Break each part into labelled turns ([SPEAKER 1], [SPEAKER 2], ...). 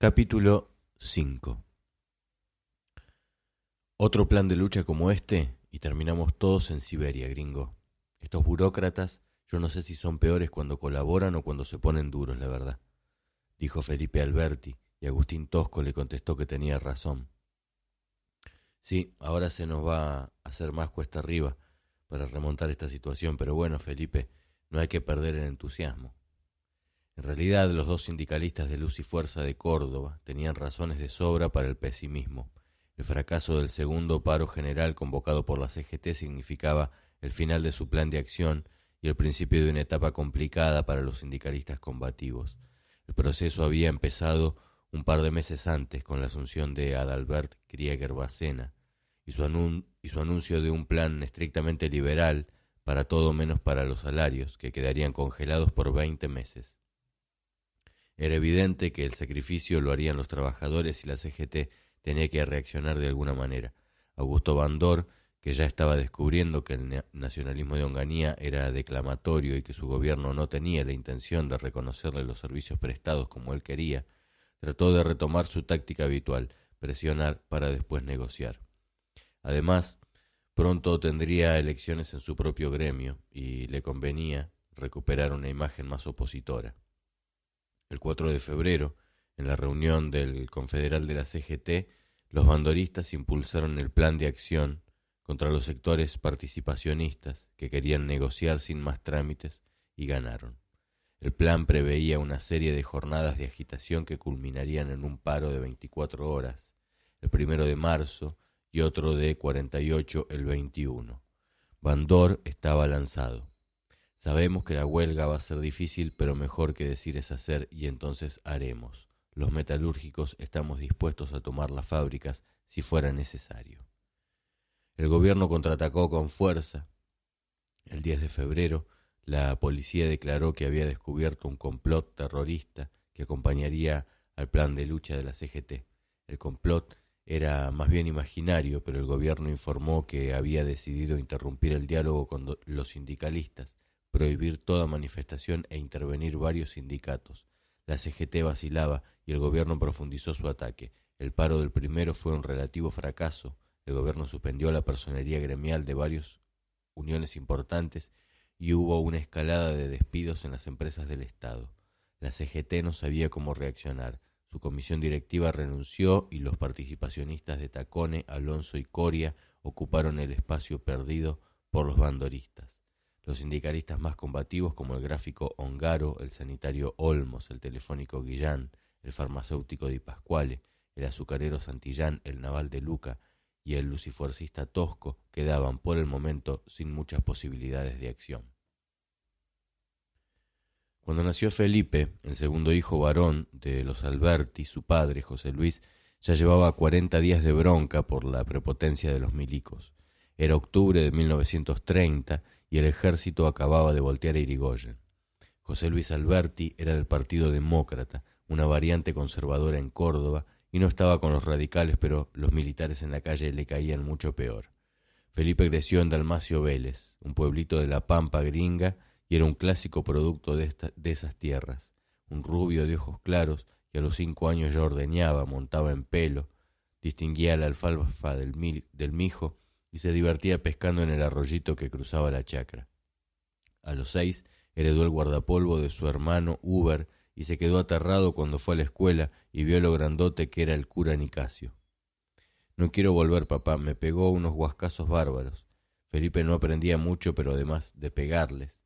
[SPEAKER 1] Capítulo 5. Otro plan de lucha como este y terminamos todos en Siberia, gringo. Estos burócratas, yo no sé si son peores cuando colaboran o cuando se ponen duros, la verdad, dijo Felipe Alberti, y Agustín Tosco le contestó que tenía razón. Sí, ahora se nos va a hacer más cuesta arriba para remontar esta situación, pero bueno, Felipe, no hay que perder el entusiasmo. En realidad, los dos sindicalistas de Luz y Fuerza de Córdoba tenían razones de sobra para el pesimismo. El fracaso del segundo paro general convocado por la CGT significaba el final de su plan de acción y el principio de una etapa complicada para los sindicalistas combativos. El proceso había empezado un par de meses antes con la asunción de Adalbert Krieger Bacena y su anuncio de un plan estrictamente liberal para todo menos para los salarios, que quedarían congelados por 20 meses. Era evidente que el sacrificio lo harían los trabajadores y la CGT tenía que reaccionar de alguna manera. Augusto Bandor, que ya estaba descubriendo que el nacionalismo de Onganía era declamatorio y que su gobierno no tenía la intención de reconocerle los servicios prestados como él quería, trató de retomar su táctica habitual, presionar para después negociar. Además, pronto tendría elecciones en su propio gremio y le convenía recuperar una imagen más opositora. El 4 de febrero, en la reunión del confederal de la CGT, los bandoristas impulsaron el plan de acción contra los sectores participacionistas que querían negociar sin más trámites y ganaron. El plan preveía una serie de jornadas de agitación que culminarían en un paro de 24 horas, el 1 de marzo, y otro de 48 el 21. Bandor estaba lanzado. Sabemos que la huelga va a ser difícil, pero mejor que decir es hacer y entonces haremos. Los metalúrgicos estamos dispuestos a tomar las fábricas si fuera necesario. El gobierno contraatacó con fuerza. El 10 de febrero, la policía declaró que había descubierto un complot terrorista que acompañaría al plan de lucha de la CGT. El complot era más bien imaginario, pero el gobierno informó que había decidido interrumpir el diálogo con los sindicalistas, prohibir toda manifestación e intervenir varios sindicatos. La CGT vacilaba y el gobierno profundizó su ataque. El paro del primero fue un relativo fracaso. El gobierno suspendió la personería gremial de varias uniones importantes y hubo una escalada de despidos en las empresas del Estado. La CGT no sabía cómo reaccionar. Su comisión directiva renunció y los participacionistas de Tacone, Alonso y Coria ocuparon el espacio perdido por los bandoristas. Los sindicalistas más combativos, como el gráfico Ongaro, el sanitario Olmos, el telefónico Guillán, el farmacéutico Di Pasquale, el azucarero Santillán, el naval de Luca y el lucifuercista Tosco, quedaban por el momento sin muchas posibilidades de acción. Cuando nació Felipe, el segundo hijo varón de los Alberti, su padre, José Luis, ya llevaba 40 días de bronca por la prepotencia de los milicos. Era octubre de 1930 y el ejército acababa de voltear a Irigoyen. José Luis Alberti era del Partido Demócrata, una variante conservadora en Córdoba, y no estaba con los radicales, pero los militares en la calle le caían mucho peor. Felipe creció en Dalmacio Vélez, un pueblito de la Pampa gringa, y era un clásico producto de esas tierras. Un rubio de ojos claros que a los 5 años ya ordeñaba, montaba en pelo, distinguía la alfalfa del mijo y se divertía pescando en el arroyito que cruzaba la chacra. A los 6 heredó el guardapolvo de su hermano Uber y se quedó aterrado cuando fue a la escuela y vio lo grandote que era el cura Nicasio. No quiero volver, papá, me pegó unos guascazos bárbaros. Felipe no aprendía mucho, pero además de pegarles,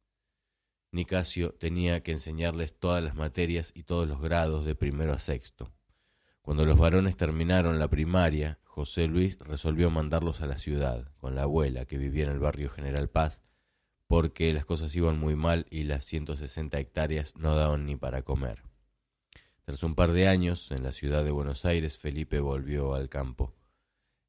[SPEAKER 1] Nicasio tenía que enseñarles todas las materias y todos los grados de primero a sexto. Cuando los varones terminaron la primaria, José Luis resolvió mandarlos a la ciudad, con la abuela, que vivía en el barrio General Paz, porque las cosas iban muy mal y las 160 hectáreas no daban ni para comer. Tras un par de años en la ciudad de Buenos Aires, Felipe volvió al campo,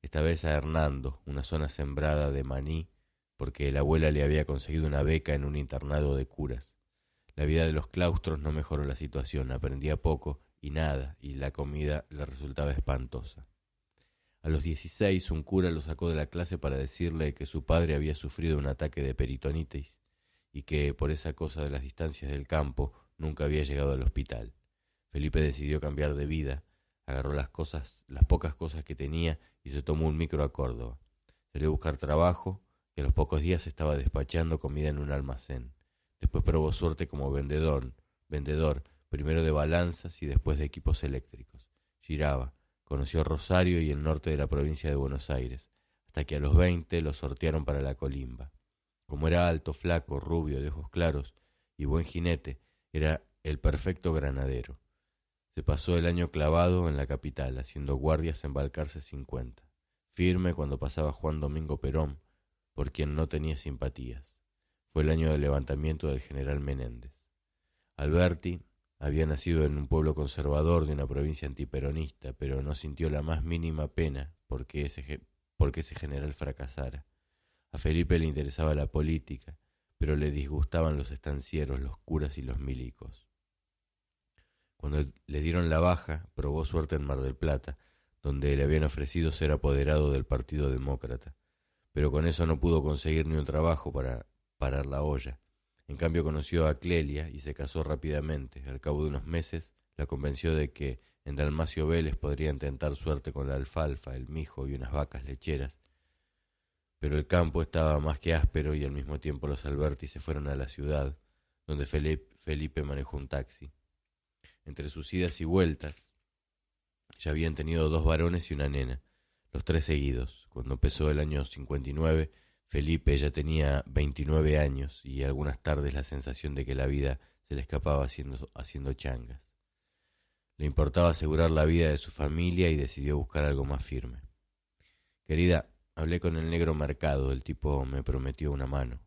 [SPEAKER 1] esta vez a Hernando, una zona sembrada de maní, porque la abuela le había conseguido una beca en un internado de curas. La vida de los claustros no mejoró la situación, aprendía poco y nada, y la comida le resultaba espantosa. A los 16, un cura lo sacó de la clase para decirle que su padre había sufrido un ataque de peritonitis y que, por esa cosa de las distancias del campo, nunca había llegado al hospital. Felipe decidió cambiar de vida, Agarró las pocas cosas que tenía y se tomó un micro a Córdoba. Salió a buscar trabajo y a los pocos días estaba despachando comida en un almacén. Después probó suerte como vendedor, primero de balanzas y después de equipos eléctricos. Giraba, conoció Rosario y el norte de la provincia de Buenos Aires, hasta que a los 20 lo sortearon para la Colimba. Como era alto, flaco, rubio, de ojos claros y buen jinete, era el perfecto granadero. Se pasó el año clavado en la capital, haciendo guardias en Balcarce 50, firme cuando pasaba Juan Domingo Perón, por quien no tenía simpatías. Fue el año del levantamiento del general Menéndez. Alberti había nacido en un pueblo conservador de una provincia antiperonista, pero no sintió la más mínima pena porque ese general fracasara. A Felipe le interesaba la política, pero le disgustaban los estancieros, los curas y los milicos. Cuando le dieron la baja, probó suerte en Mar del Plata, donde le habían ofrecido ser apoderado del Partido Demócrata, pero con eso no pudo conseguir ni un trabajo para parar la olla. En cambio conoció a Clelia y se casó rápidamente. Al cabo de unos meses la convenció de que en Dalmacio Vélez podría intentar suerte con la alfalfa, el mijo y unas vacas lecheras. Pero el campo estaba más que áspero y al mismo tiempo los Alberti se fueron a la ciudad, donde Felipe manejó un taxi. Entre sus idas y vueltas ya habían tenido 2 varones y una nena, los 3 seguidos. Cuando empezó el año 59, Felipe ya tenía 29 años y algunas tardes la sensación de que la vida se le escapaba haciendo changas. Le importaba asegurar la vida de su familia y decidió buscar algo más firme. Querida, hablé con el negro Mercado, el tipo me prometió una mano.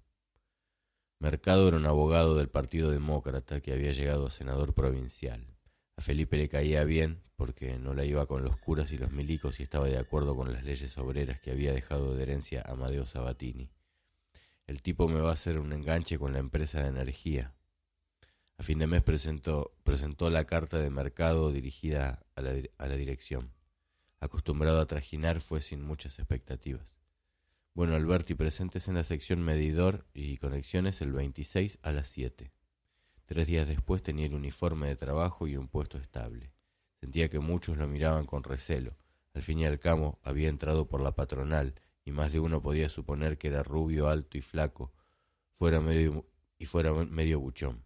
[SPEAKER 1] Mercado era un abogado del Partido Demócrata que había llegado a senador provincial. A Felipe le caía bien porque no la iba con los curas y los milicos y estaba de acuerdo con las leyes obreras que había dejado de herencia Amadeo Sabatini. El tipo me va a hacer un enganche con la empresa de energía. A fin de mes presentó la carta de Mercado dirigida a la dirección. Acostumbrado a trajinar, fue sin muchas expectativas. Bueno, Alberti, presentes en la sección medidor y conexiones el 26 a las 7. 3 días después tenía el uniforme de trabajo y un puesto estable. Sentía que muchos lo miraban con recelo. Al fin y al cabo había entrado por la patronal y más de uno podía suponer que era rubio, alto y flaco, fuera medio buchón.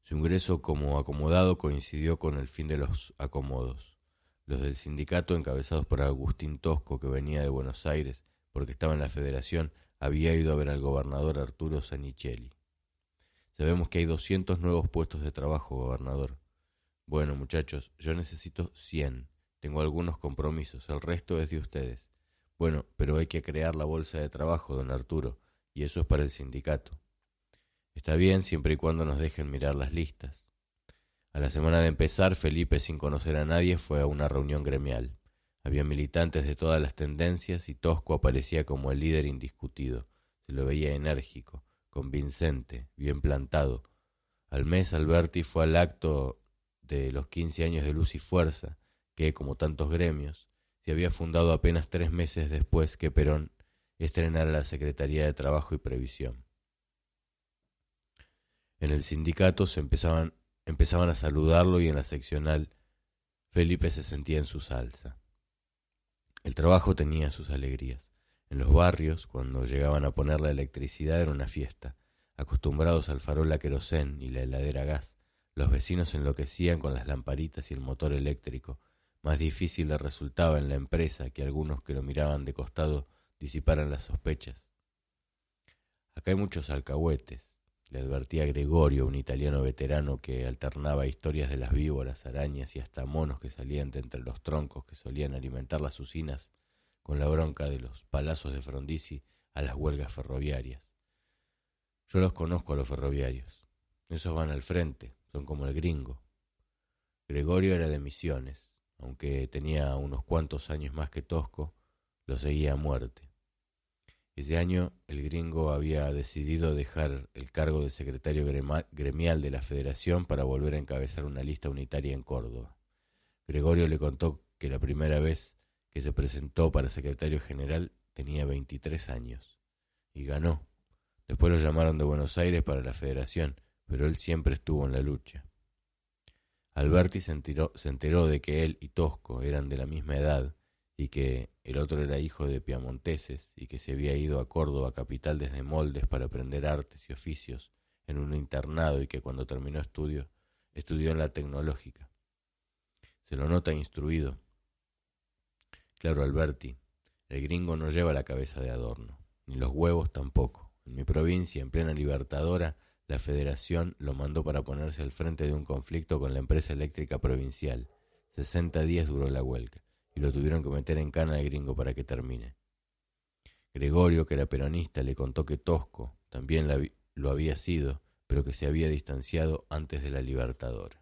[SPEAKER 1] Su ingreso como acomodado coincidió con el fin de los acomodos. Los del sindicato, encabezados por Agustín Tosco, que venía de Buenos Aires porque estaba en la federación, había ido a ver al gobernador Arturo Zanichelli. Sabemos que hay 200 nuevos puestos de trabajo, gobernador. Bueno, muchachos, yo necesito 100. Tengo algunos compromisos, el resto es de ustedes. Bueno, pero hay que crear la bolsa de trabajo, don Arturo, y eso es para el sindicato. Está bien siempre y cuando nos dejen mirar las listas. A la semana de empezar, Felipe, sin conocer a nadie, fue a una reunión gremial. Había militantes de todas las tendencias y Tosco aparecía como el líder indiscutido. Se lo veía enérgico, convincente, bien plantado. Al mes Alberti fue al acto de los 15 años de Luz y Fuerza, que, como tantos gremios, se había fundado apenas 3 meses después que Perón estrenara la Secretaría de Trabajo y Previsión. En el sindicato empezaban a saludarlo y en la seccional Felipe se sentía en su salsa. El trabajo tenía sus alegrías. En los barrios, cuando llegaban a poner la electricidad, era una fiesta. Acostumbrados al farol a querosén y la heladera a gas, los vecinos enloquecían con las lamparitas y el motor eléctrico. Más difícil les resultaba en la empresa que algunos que lo miraban de costado disiparan las sospechas. Acá hay muchos alcahuetes, le advertía Gregorio, un italiano veterano que alternaba historias de las víboras, arañas y hasta monos que salían de entre los troncos que solían alimentar las usinas con la bronca de los palazos de Frondizi a las huelgas ferroviarias. Yo los conozco a los ferroviarios. Esos van al frente, son como el gringo. Gregorio era de Misiones, aunque tenía unos cuantos años más que Tosco, lo seguía a muerte. Ese año el gringo había decidido dejar el cargo de secretario gremial de la Federación para volver a encabezar una lista unitaria en Córdoba. Gregorio le contó que la primera vez que se presentó para secretario general tenía 23 años y ganó. Después lo llamaron de Buenos Aires para la Federación, pero él siempre estuvo en la lucha. Alberti se enteró de que él y Tosco eran de la misma edad y que el otro era hijo de piamonteses y que se había ido a Córdoba capital desde Moldes para aprender artes y oficios en un internado y que cuando terminó estudió en la tecnológica. Se lo nota instruido. Claro, Alberti, el gringo no lleva la cabeza de adorno, ni los huevos tampoco. En mi provincia, en plena Libertadora, la Federación lo mandó para ponerse al frente de un conflicto con la empresa eléctrica provincial. 60 días duró la huelga y lo tuvieron que meter en cana al gringo para que termine. Gregorio, que era peronista, le contó que Tosco también lo había sido, pero que se había distanciado antes de la Libertadora.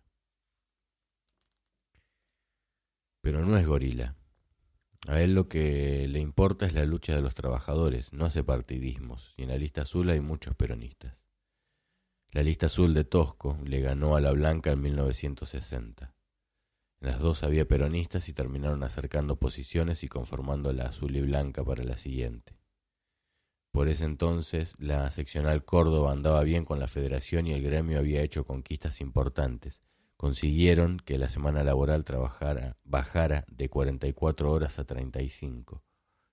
[SPEAKER 1] Pero no es gorila. A él lo que le importa es la lucha de los trabajadores, no hace partidismos, y en la lista azul hay muchos peronistas. La lista azul de Tosco le ganó a la blanca en 1960. En las dos había peronistas y terminaron acercando posiciones y conformando la azul y blanca para la siguiente. Por ese entonces, la seccional Córdoba andaba bien con la federación y el gremio había hecho conquistas importantes. Consiguieron que la semana laboral bajara de 44 horas a 35.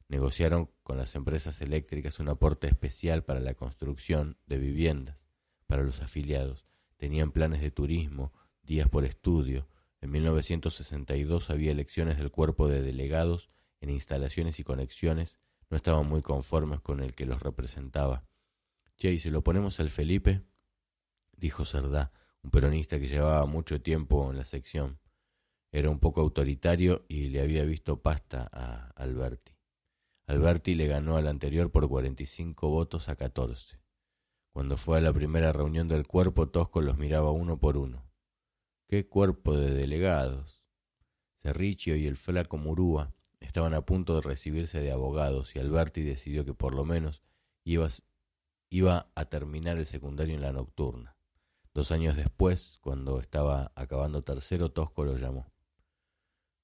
[SPEAKER 1] Negociaron con las empresas eléctricas un aporte especial para la construcción de viviendas para los afiliados. Tenían planes de turismo, días por estudio. En 1962 había elecciones del cuerpo de delegados en instalaciones y conexiones. No estaban muy conformes con el que los representaba. «Che, ¿y se lo ponemos al Felipe?», dijo Cerdá, un peronista que llevaba mucho tiempo en la sección. Era un poco autoritario y le había visto pasta a Alberti. Alberti le ganó al anterior por 45 votos a 14. Cuando fue a la primera reunión del cuerpo, Tosco los miraba uno por uno. «¿Qué cuerpo de delegados?». Cerrichio y el flaco Murúa estaban a punto de recibirse de abogados y Alberti decidió que por lo menos iba a terminar el secundario en la nocturna. 2 años después, cuando estaba acabando tercero, Tosco lo llamó.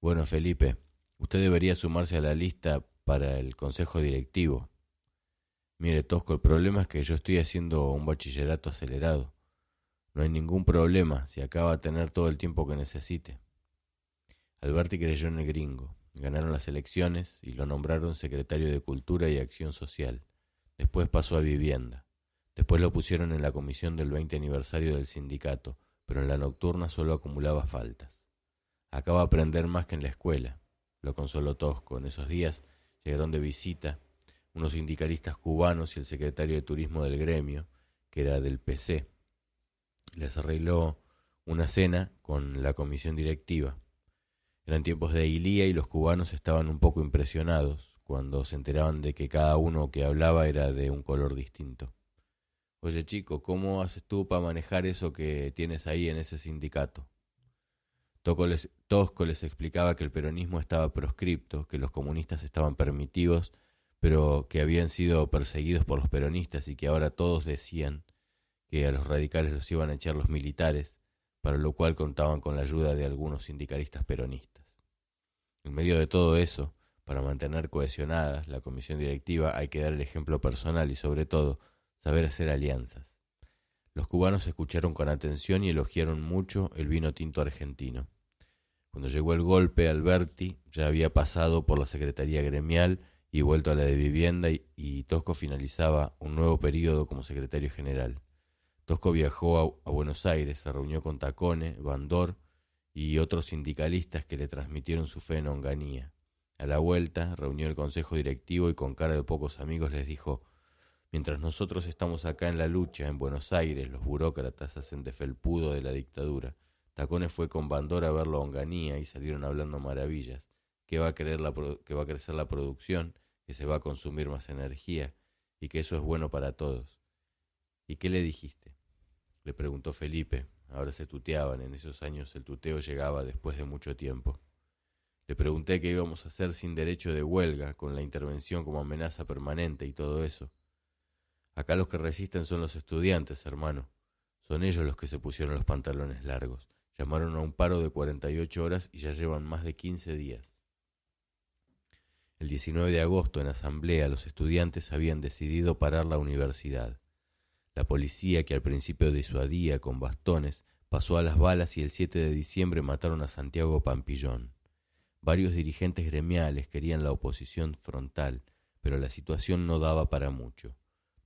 [SPEAKER 1] «Bueno, Felipe, usted debería sumarse a la lista para el consejo directivo». «Mire, Tosco, el problema es que yo estoy haciendo un bachillerato acelerado». «No hay ningún problema, si acá va a tener todo el tiempo que necesite». Alberti creyó en el gringo. Ganaron las elecciones y lo nombraron secretario de Cultura y Acción Social. Después pasó a Vivienda. Después lo pusieron en la comisión del 20 aniversario del sindicato, pero en la nocturna solo acumulaba faltas. «Acá va a aprender más que en la escuela», lo consoló Tosco. En esos días llegaron de visita unos sindicalistas cubanos y el secretario de Turismo del gremio, que era del PC. Les arregló una cena con la comisión directiva. Eran tiempos de Ilía y los cubanos estaban un poco impresionados cuando se enteraban de que cada uno que hablaba era de un color distinto. «Oye, chico, ¿cómo haces tú para manejar eso que tienes ahí en ese sindicato?». Tosco les explicaba que el peronismo estaba proscripto, que los comunistas estaban permitidos, pero que habían sido perseguidos por los peronistas y que ahora todos decían que a los radicales los iban a echar los militares, para lo cual contaban con la ayuda de algunos sindicalistas peronistas. En medio de todo eso, para mantener cohesionadas la comisión directiva hay que dar el ejemplo personal y sobre todo saber hacer alianzas. Los cubanos escucharon con atención y elogiaron mucho el vino tinto argentino. Cuando llegó el golpe, Alberti ya había pasado por la Secretaría Gremial y vuelto a la de Vivienda y Tosco finalizaba un nuevo periodo como secretario general. Tosco viajó a Buenos Aires, se reunió con Tacone, Bandor y otros sindicalistas que le transmitieron su fe en Onganía. A la vuelta, reunió el consejo directivo y con cara de pocos amigos les dijo: «Mientras nosotros estamos acá en la lucha, en Buenos Aires, los burócratas hacen de felpudo de la dictadura. Tacone fue con Bandor a verlo a Onganía y salieron hablando maravillas. Que va a crecer la producción, que se va a consumir más energía y que eso es bueno para todos». «¿Y qué le dijiste?», le preguntó Felipe. Ahora se tuteaban, en esos años el tuteo llegaba después de mucho tiempo. Le pregunté qué íbamos a hacer sin derecho de huelga, con la intervención como amenaza permanente y todo eso. «Acá los que resisten son los estudiantes, hermano. Son ellos los que se pusieron los pantalones largos. Llamaron a un paro de 48 horas y ya llevan más de 15 días. El 19 de agosto, en asamblea, los estudiantes habían decidido parar la universidad. La policía, que al principio disuadía con bastones, pasó a las balas y el 7 de diciembre mataron a Santiago Pampillón. Varios dirigentes gremiales querían la oposición frontal, pero la situación no daba para mucho.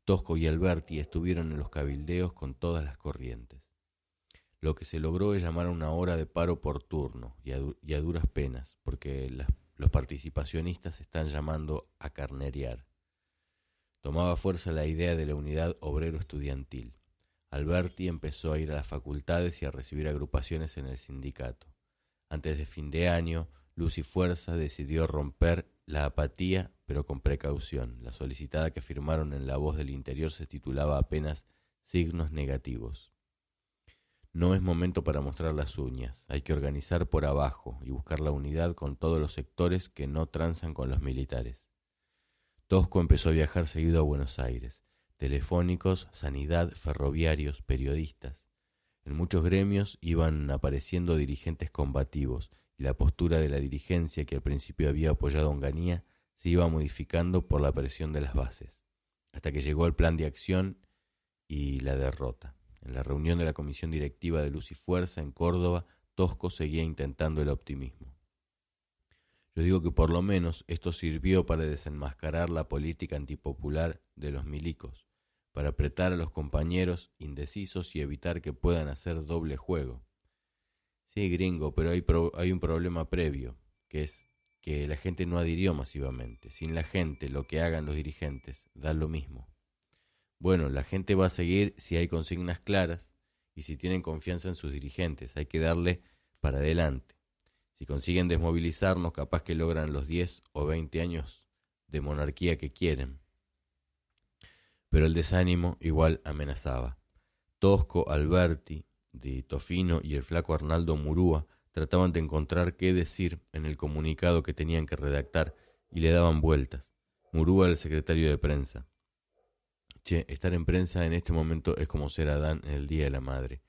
[SPEAKER 1] Tosco y Alberti estuvieron en los cabildeos con todas las corrientes. Lo que se logró es llamar a una hora de paro por turno y a duras penas, porque los participacionistas están llamando a carnerear. Tomaba fuerza la idea de la unidad obrero-estudiantil. Alberti empezó a ir a las facultades y a recibir agrupaciones en el sindicato. Antes de fin de año, Luz y Fuerza decidió romper la apatía, pero con precaución. La solicitada que firmaron en La Voz del Interior se titulaba apenas Signos Negativos. No es momento para mostrar las uñas, hay que organizar por abajo y buscar la unidad con todos los sectores que no transan con los militares. Tosco empezó a viajar seguido a Buenos Aires. Telefónicos, sanidad, ferroviarios, periodistas. En muchos gremios iban apareciendo dirigentes combativos y la postura de la dirigencia que al principio había apoyado a Onganía se iba modificando por la presión de las bases, hasta que llegó el plan de acción y la derrota. En la reunión de la comisión directiva de Luz y Fuerza en Córdoba, Tosco seguía intentando el optimismo. Yo digo que por lo menos esto sirvió para desenmascarar la política antipopular de los milicos, para apretar a los compañeros indecisos y evitar que puedan hacer doble juego. Sí, gringo, pero hay un problema previo, que es que la gente no adhirió masivamente. Sin la gente, lo que hagan los dirigentes da lo mismo. Bueno, la gente va a seguir si hay consignas claras y si tienen confianza en sus dirigentes. Hay que darle para adelante. Si consiguen desmovilizarnos, capaz que logran los 10 o 20 años de monarquía que quieren. Pero el desánimo igual amenazaba. Tosco, Alberti, Di Tofino y el flaco Arnaldo Murúa trataban de encontrar qué decir en el comunicado que tenían que redactar y le daban vueltas. Murúa era el secretario de prensa. Che, estar en prensa en este momento es como ser Adán en el Día de la Madre.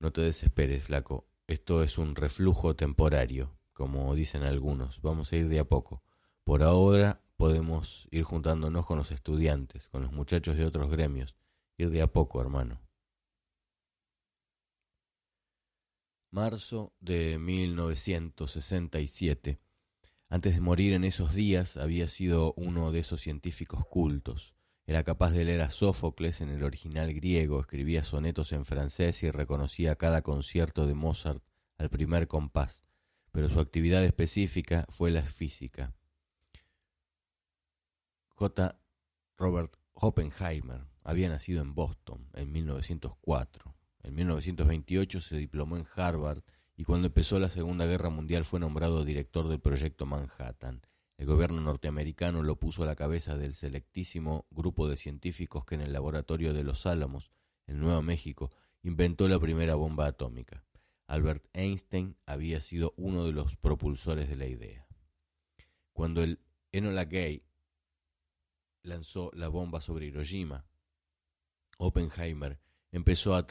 [SPEAKER 1] No te desesperes, flaco. Esto es un reflujo temporario, como dicen algunos. Vamos a ir de a poco. Por ahora podemos ir juntándonos con los estudiantes, con los muchachos de otros gremios. Ir de a poco, hermano. Marzo de 1967. Antes de morir en esos días había sido uno de esos científicos cultos. Era capaz de leer a Sófocles en el original griego, escribía sonetos en francés y reconocía cada concierto de Mozart al primer compás, pero su actividad específica fue la física. J. Robert Oppenheimer había nacido en Boston en 1904. En 1928 se diplomó en Harvard y cuando empezó la Segunda Guerra Mundial fue nombrado director del Proyecto Manhattan. El gobierno norteamericano lo puso a la cabeza del selectísimo grupo de científicos que en el laboratorio de Los Álamos, en Nuevo México, inventó la primera bomba atómica. Albert Einstein había sido uno de los propulsores de la idea. Cuando el Enola Gay lanzó la bomba sobre Hiroshima, Oppenheimer empezó a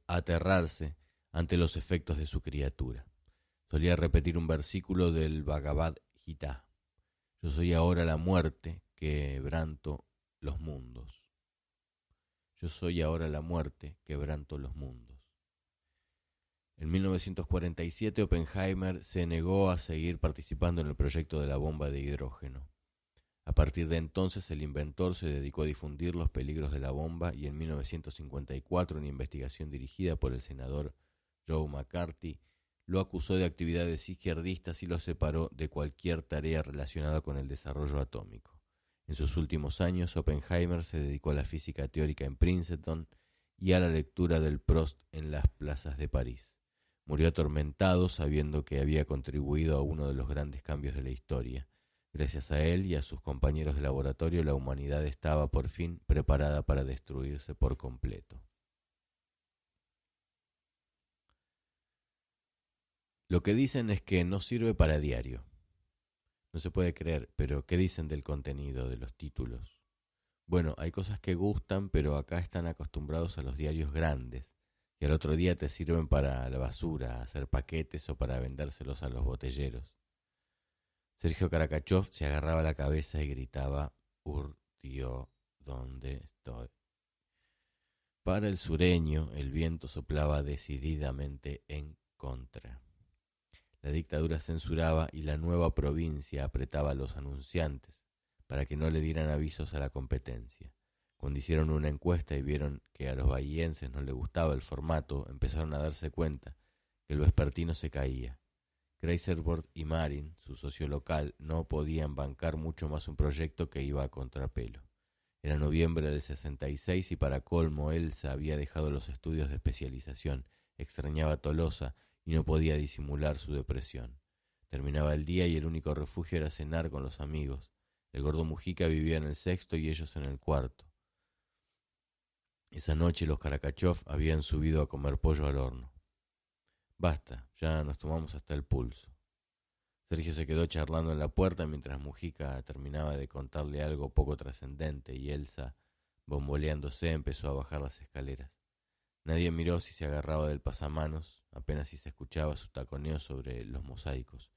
[SPEAKER 1] aterrarse ante los efectos de su criatura. Solía repetir un versículo del Bhagavad Gita. Yo soy ahora la muerte que quebranto los mundos. Yo soy ahora la muerte que quebranto los mundos. En 1947 Oppenheimer se negó a seguir participando en el proyecto de la bomba de hidrógeno. A partir de entonces el inventor se dedicó a difundir los peligros de la bomba y en 1954 una investigación dirigida por el senador Joe McCarthy lo acusó de actividades izquierdistas y lo separó de cualquier tarea relacionada con el desarrollo atómico. En sus últimos años, Oppenheimer se dedicó a la física teórica en Princeton y a la lectura del Prost en las plazas de París. Murió atormentado sabiendo que había contribuido a uno de los grandes cambios de la historia. Gracias a él y a sus compañeros de laboratorio, la humanidad estaba por fin preparada para destruirse por completo. Lo que dicen es que no sirve para diario. No se puede creer, pero ¿qué dicen del contenido, de los títulos? Bueno, hay cosas que gustan, pero acá están acostumbrados a los diarios grandes, y al otro día te sirven para la basura, hacer paquetes o para vendérselos a los botelleros. Sergio Karakachov se agarraba la cabeza y gritaba, Dios, ¿dónde estoy? Para el sureño, el viento soplaba decididamente en contra. La dictadura censuraba y la nueva provincia apretaba a los anunciantes para que no le dieran avisos a la competencia. Cuando hicieron una encuesta y vieron que a los bahienses no les gustaba el formato, empezaron a darse cuenta que el vespertino se caía. Kreiserborg y Marin, su socio local, no podían bancar mucho más un proyecto que iba a contrapelo. Era noviembre del 66 y para colmo Elsa había dejado los estudios de especialización, extrañaba Tolosa y no podía disimular su depresión. Terminaba el día y el único refugio era cenar con los amigos. El gordo Mujica vivía en el sexto y ellos en el cuarto. Esa noche los Karakachov habían subido a comer pollo al horno. Basta, ya nos tomamos hasta el pulso. Sergio se quedó charlando en la puerta mientras Mujica terminaba de contarle algo poco trascendente y Elsa, bomboleándose, empezó a bajar las escaleras. Nadie miró si se agarraba del pasamanos, apenas si se escuchaba su taconeo sobre los mosaicos.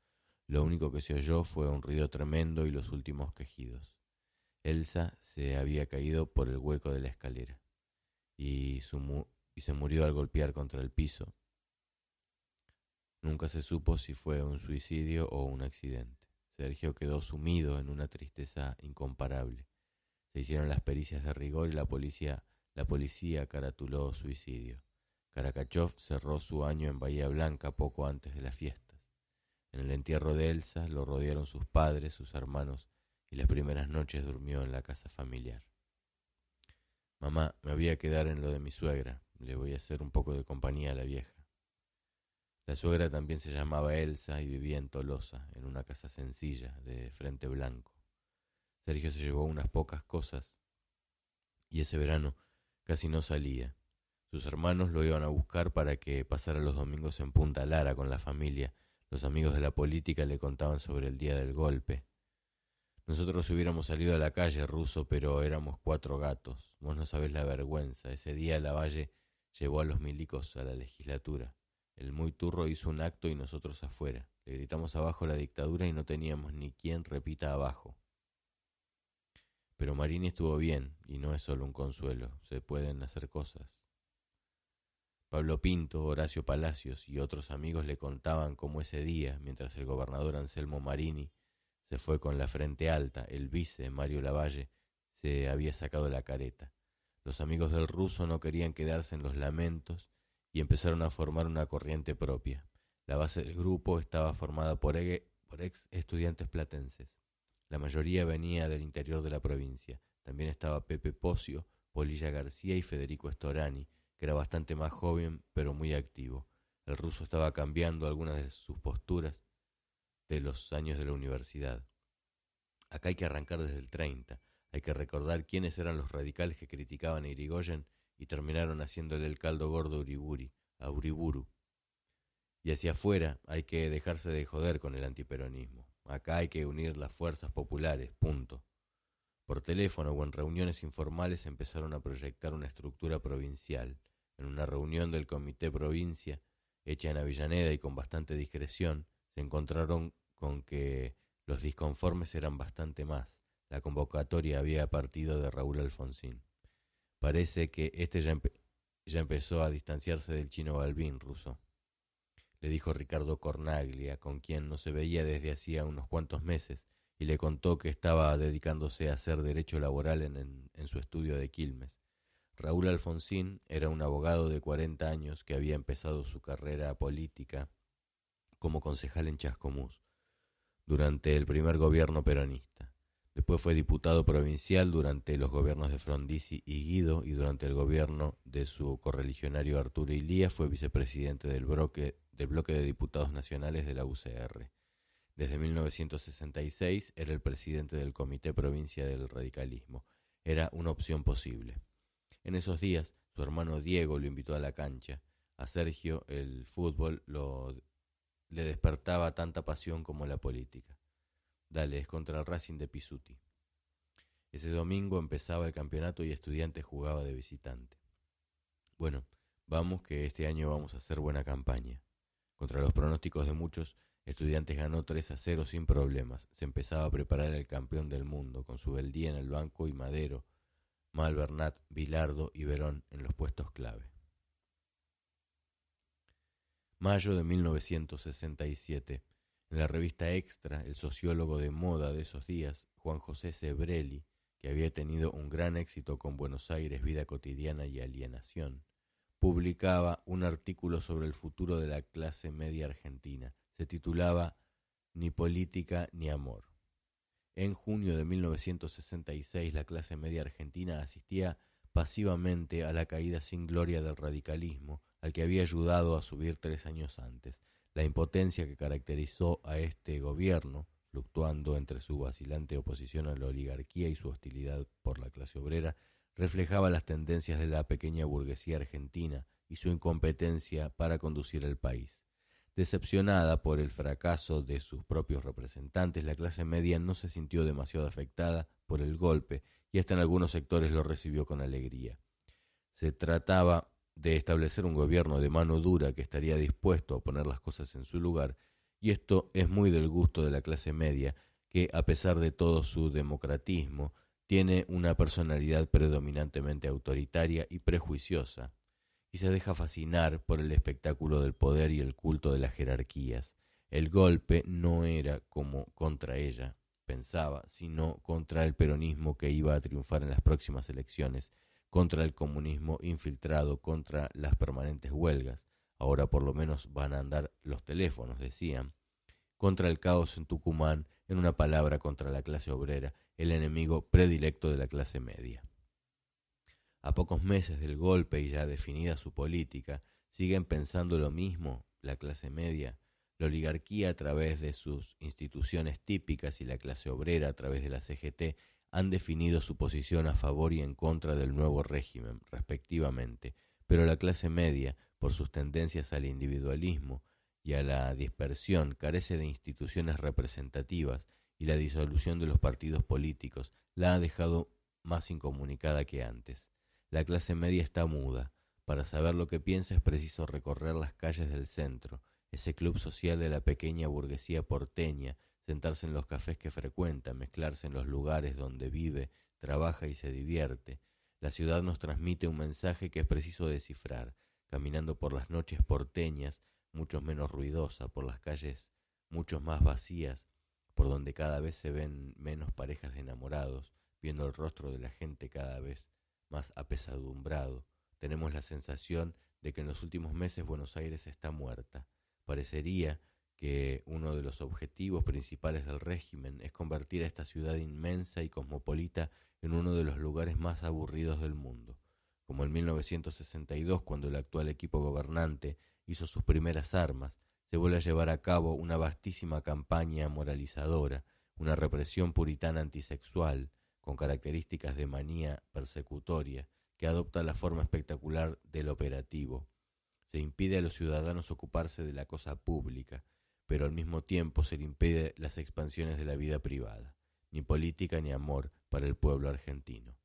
[SPEAKER 1] Lo único que se oyó fue un ruido tremendo y los últimos quejidos. Elsa se había caído por el hueco de la escalera y se murió al golpear contra el piso. Nunca se supo si fue un suicidio o un accidente. Sergio quedó sumido en una tristeza incomparable. Se hicieron las pericias de rigor y la policía caratuló suicidio. Karakachov cerró su año en Bahía Blanca poco antes de las fiestas. En el entierro de Elsa lo rodearon sus padres, sus hermanos, y las primeras noches durmió en la casa familiar. Mamá, me voy a quedar en lo de mi suegra. Le voy a hacer un poco de compañía a la vieja. La suegra también se llamaba Elsa y vivía en Tolosa, en una casa sencilla, de frente blanco. Sergio se llevó unas pocas cosas y ese verano casi no salía. Sus hermanos lo iban a buscar para que pasara los domingos en Punta Lara con la familia. Los amigos de la política le contaban sobre el día del golpe. Nosotros hubiéramos salido a la calle, Ruso, pero éramos 4 gatos. Vos no sabés la vergüenza. Ese día Lavalle llevó a los milicos a la legislatura. El muy turro hizo un acto y nosotros afuera. Le gritamos abajo la dictadura y no teníamos ni quien repita abajo. Pero Marini estuvo bien, y no es solo un consuelo, se pueden hacer cosas. Pablo Pinto, Horacio Palacios y otros amigos le contaban cómo ese día, mientras el gobernador Anselmo Marini se fue con la frente alta, el vice, Mario Lavalle, se había sacado la careta. Los amigos del ruso no querían quedarse en los lamentos y empezaron a formar una corriente propia. La base del grupo estaba formada por ex estudiantes platenses. La mayoría venía del interior de la provincia. También estaba Pepe Pocio, Polilla García y Federico Storani, que era bastante más joven pero muy activo. El ruso estaba cambiando algunas de sus posturas de los años de la universidad. Acá hay que arrancar desde el 30. Hay que recordar quiénes eran los radicales que criticaban a Irigoyen y terminaron haciéndole el caldo gordo a Uriburu. Y hacia afuera hay que dejarse de joder con el antiperonismo. Acá hay que unir las fuerzas populares, punto. Por teléfono o en reuniones informales empezaron a proyectar una estructura provincial. En una reunión del Comité Provincia, hecha en Avellaneda y con bastante discreción, se encontraron con que los disconformes eran bastante más. La convocatoria había partido de Raúl Alfonsín. Parece que ya empezó a distanciarse del chino Balbín, Ruso, le dijo Ricardo Cornaglia, con quien no se veía desde hacía unos cuantos meses, y le contó que estaba dedicándose a hacer derecho laboral en su estudio de Quilmes. Raúl Alfonsín era un abogado de 40 años que había empezado su carrera política como concejal en Chascomús durante el primer gobierno peronista. Después fue diputado provincial durante los gobiernos de Frondizi y Guido, y durante el gobierno de su correligionario Arturo Ilía fue vicepresidente del bloque de diputados nacionales de la UCR. Desde 1966 era el presidente del Comité Provincia del Radicalismo. Era una opción posible. En esos días, su hermano Diego lo invitó a la cancha. A Sergio el fútbol le despertaba tanta pasión como la política. Dale, es contra el Racing de Pisuti. Ese domingo empezaba el campeonato y Estudiantes jugaba de visitante. Bueno, vamos que este año vamos a hacer buena campaña. Contra los pronósticos de muchos, Estudiantes ganó 3-0 sin problemas. Se empezaba a preparar el campeón del mundo, con Subeldía en el banco y Madero Malvernat, Bilardo y Verón en los puestos clave. Mayo de 1967. En la revista Extra, el sociólogo de moda de esos días, Juan José Sebrelli, que había tenido un gran éxito con Buenos Aires, vida cotidiana y alienación, publicaba un artículo sobre el futuro de la clase media argentina. Se titulaba Ni política ni amor. En junio de 1966, la clase media argentina asistía pasivamente a la caída sin gloria del radicalismo, al que había ayudado a subir 3 años antes. La impotencia que caracterizó a este gobierno, fluctuando entre su vacilante oposición a la oligarquía y su hostilidad por la clase obrera, reflejaba las tendencias de la pequeña burguesía argentina y su incompetencia para conducir el país. Decepcionada por el fracaso de sus propios representantes, la clase media no se sintió demasiado afectada por el golpe y hasta en algunos sectores lo recibió con alegría. Se trataba de establecer un gobierno de mano dura que estaría dispuesto a poner las cosas en su lugar, y esto es muy del gusto de la clase media, que a pesar de todo su democratismo, tiene una personalidad predominantemente autoritaria y prejuiciosa, y se deja fascinar por el espectáculo del poder y el culto de las jerarquías. El golpe no era como contra ella, pensaba, sino contra el peronismo que iba a triunfar en las próximas elecciones, contra el comunismo infiltrado, contra las permanentes huelgas. Ahora por lo menos van a andar los teléfonos, decían. Contra el caos en Tucumán, en una palabra, contra la clase obrera, el enemigo predilecto de la clase media. A pocos meses del golpe y ya definida su política, ¿siguen pensando lo mismo la clase media? La oligarquía a través de sus instituciones típicas y la clase obrera a través de la CGT han definido su posición a favor y en contra del nuevo régimen, respectivamente, pero la clase media, por sus tendencias al individualismo y a la dispersión, carece de instituciones representativas y la disolución de los partidos políticos la ha dejado más incomunicada que antes. La clase media está muda. Para saber lo que piensa es preciso recorrer las calles del centro, ese club social de la pequeña burguesía porteña, sentarse en los cafés que frecuenta, mezclarse en los lugares donde vive, trabaja y se divierte. La ciudad nos transmite un mensaje que es preciso descifrar, caminando por las noches porteñas, mucho menos ruidosa, por las calles mucho más vacías, por donde cada vez se ven menos parejas de enamorados, viendo el rostro de la gente cada vez más apesadumbrado. Tenemos la sensación de que en los últimos meses Buenos Aires está muerta. Parecería que uno de los objetivos principales del régimen es convertir a esta ciudad inmensa y cosmopolita en uno de los lugares más aburridos del mundo, como en 1962, cuando el actual equipo gobernante hizo sus primeras armas. Se vuelve a llevar a cabo una vastísima campaña moralizadora, una represión puritana antisexual, con características de manía persecutoria, que adopta la forma espectacular del operativo. Se impide a los ciudadanos ocuparse de la cosa pública, pero al mismo tiempo se le impide las expansiones de la vida privada, ni política ni amor para el pueblo argentino.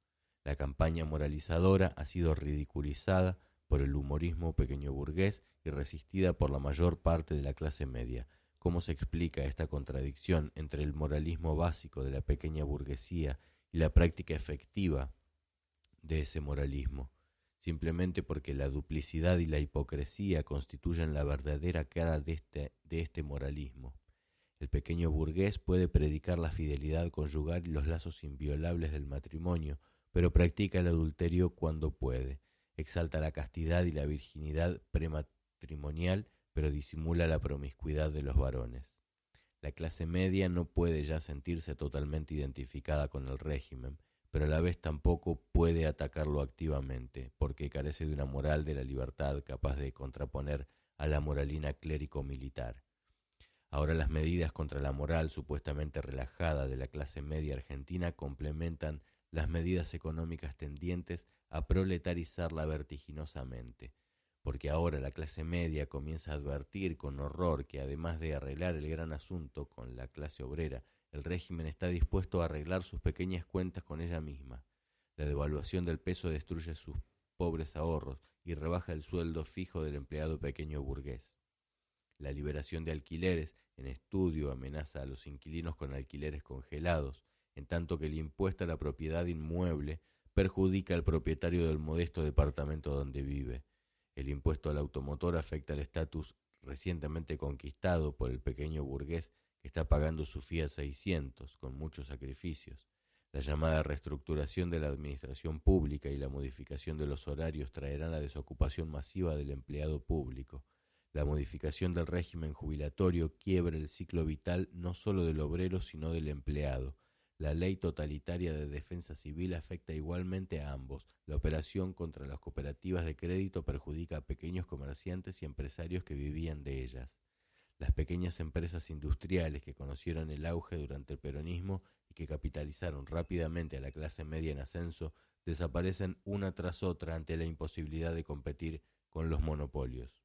[SPEAKER 1] La campaña moralizadora ha sido ridiculizada por el humorismo pequeño burgués y resistida por la mayor parte de la clase media. ¿Cómo se explica esta contradicción entre el moralismo básico de la pequeña burguesía y la práctica efectiva de ese moralismo? Simplemente porque la duplicidad y la hipocresía constituyen la verdadera cara de este moralismo. El pequeño burgués puede predicar la fidelidad conyugal y los lazos inviolables del matrimonio, pero practica el adulterio cuando puede. Exalta la castidad y la virginidad prematrimonial, pero disimula la promiscuidad de los varones. La clase media no puede ya sentirse totalmente identificada con el régimen, pero a la vez tampoco puede atacarlo activamente, porque carece de una moral de la libertad capaz de contraponer a la moralina clérico-militar. Ahora las medidas contra la moral supuestamente relajada de la clase media argentina complementan las medidas económicas tendientes a proletarizarla vertiginosamente, porque ahora la clase media comienza a advertir con horror que además de arreglar el gran asunto con la clase obrera, el régimen está dispuesto a arreglar sus pequeñas cuentas con ella misma. La devaluación del peso destruye sus pobres ahorros y rebaja el sueldo fijo del empleado pequeño burgués. La liberación de alquileres en estudio amenaza a los inquilinos con alquileres congelados, en tanto que el impuesto a la propiedad inmueble perjudica al propietario del modesto departamento donde vive. El impuesto al automotor afecta el estatus recientemente conquistado por el pequeño burgués que está pagando su Fiat 600 con muchos sacrificios. La llamada reestructuración de la administración pública y la modificación de los horarios traerán la desocupación masiva del empleado público. La modificación del régimen jubilatorio quiebra el ciclo vital no solo del obrero sino del empleado. La ley totalitaria de defensa civil afecta igualmente a ambos. La operación contra las cooperativas de crédito perjudica a pequeños comerciantes y empresarios que vivían de ellas. Las pequeñas empresas industriales que conocieron el auge durante el peronismo y que capitalizaron rápidamente a la clase media en ascenso desaparecen una tras otra ante la imposibilidad de competir con los monopolios.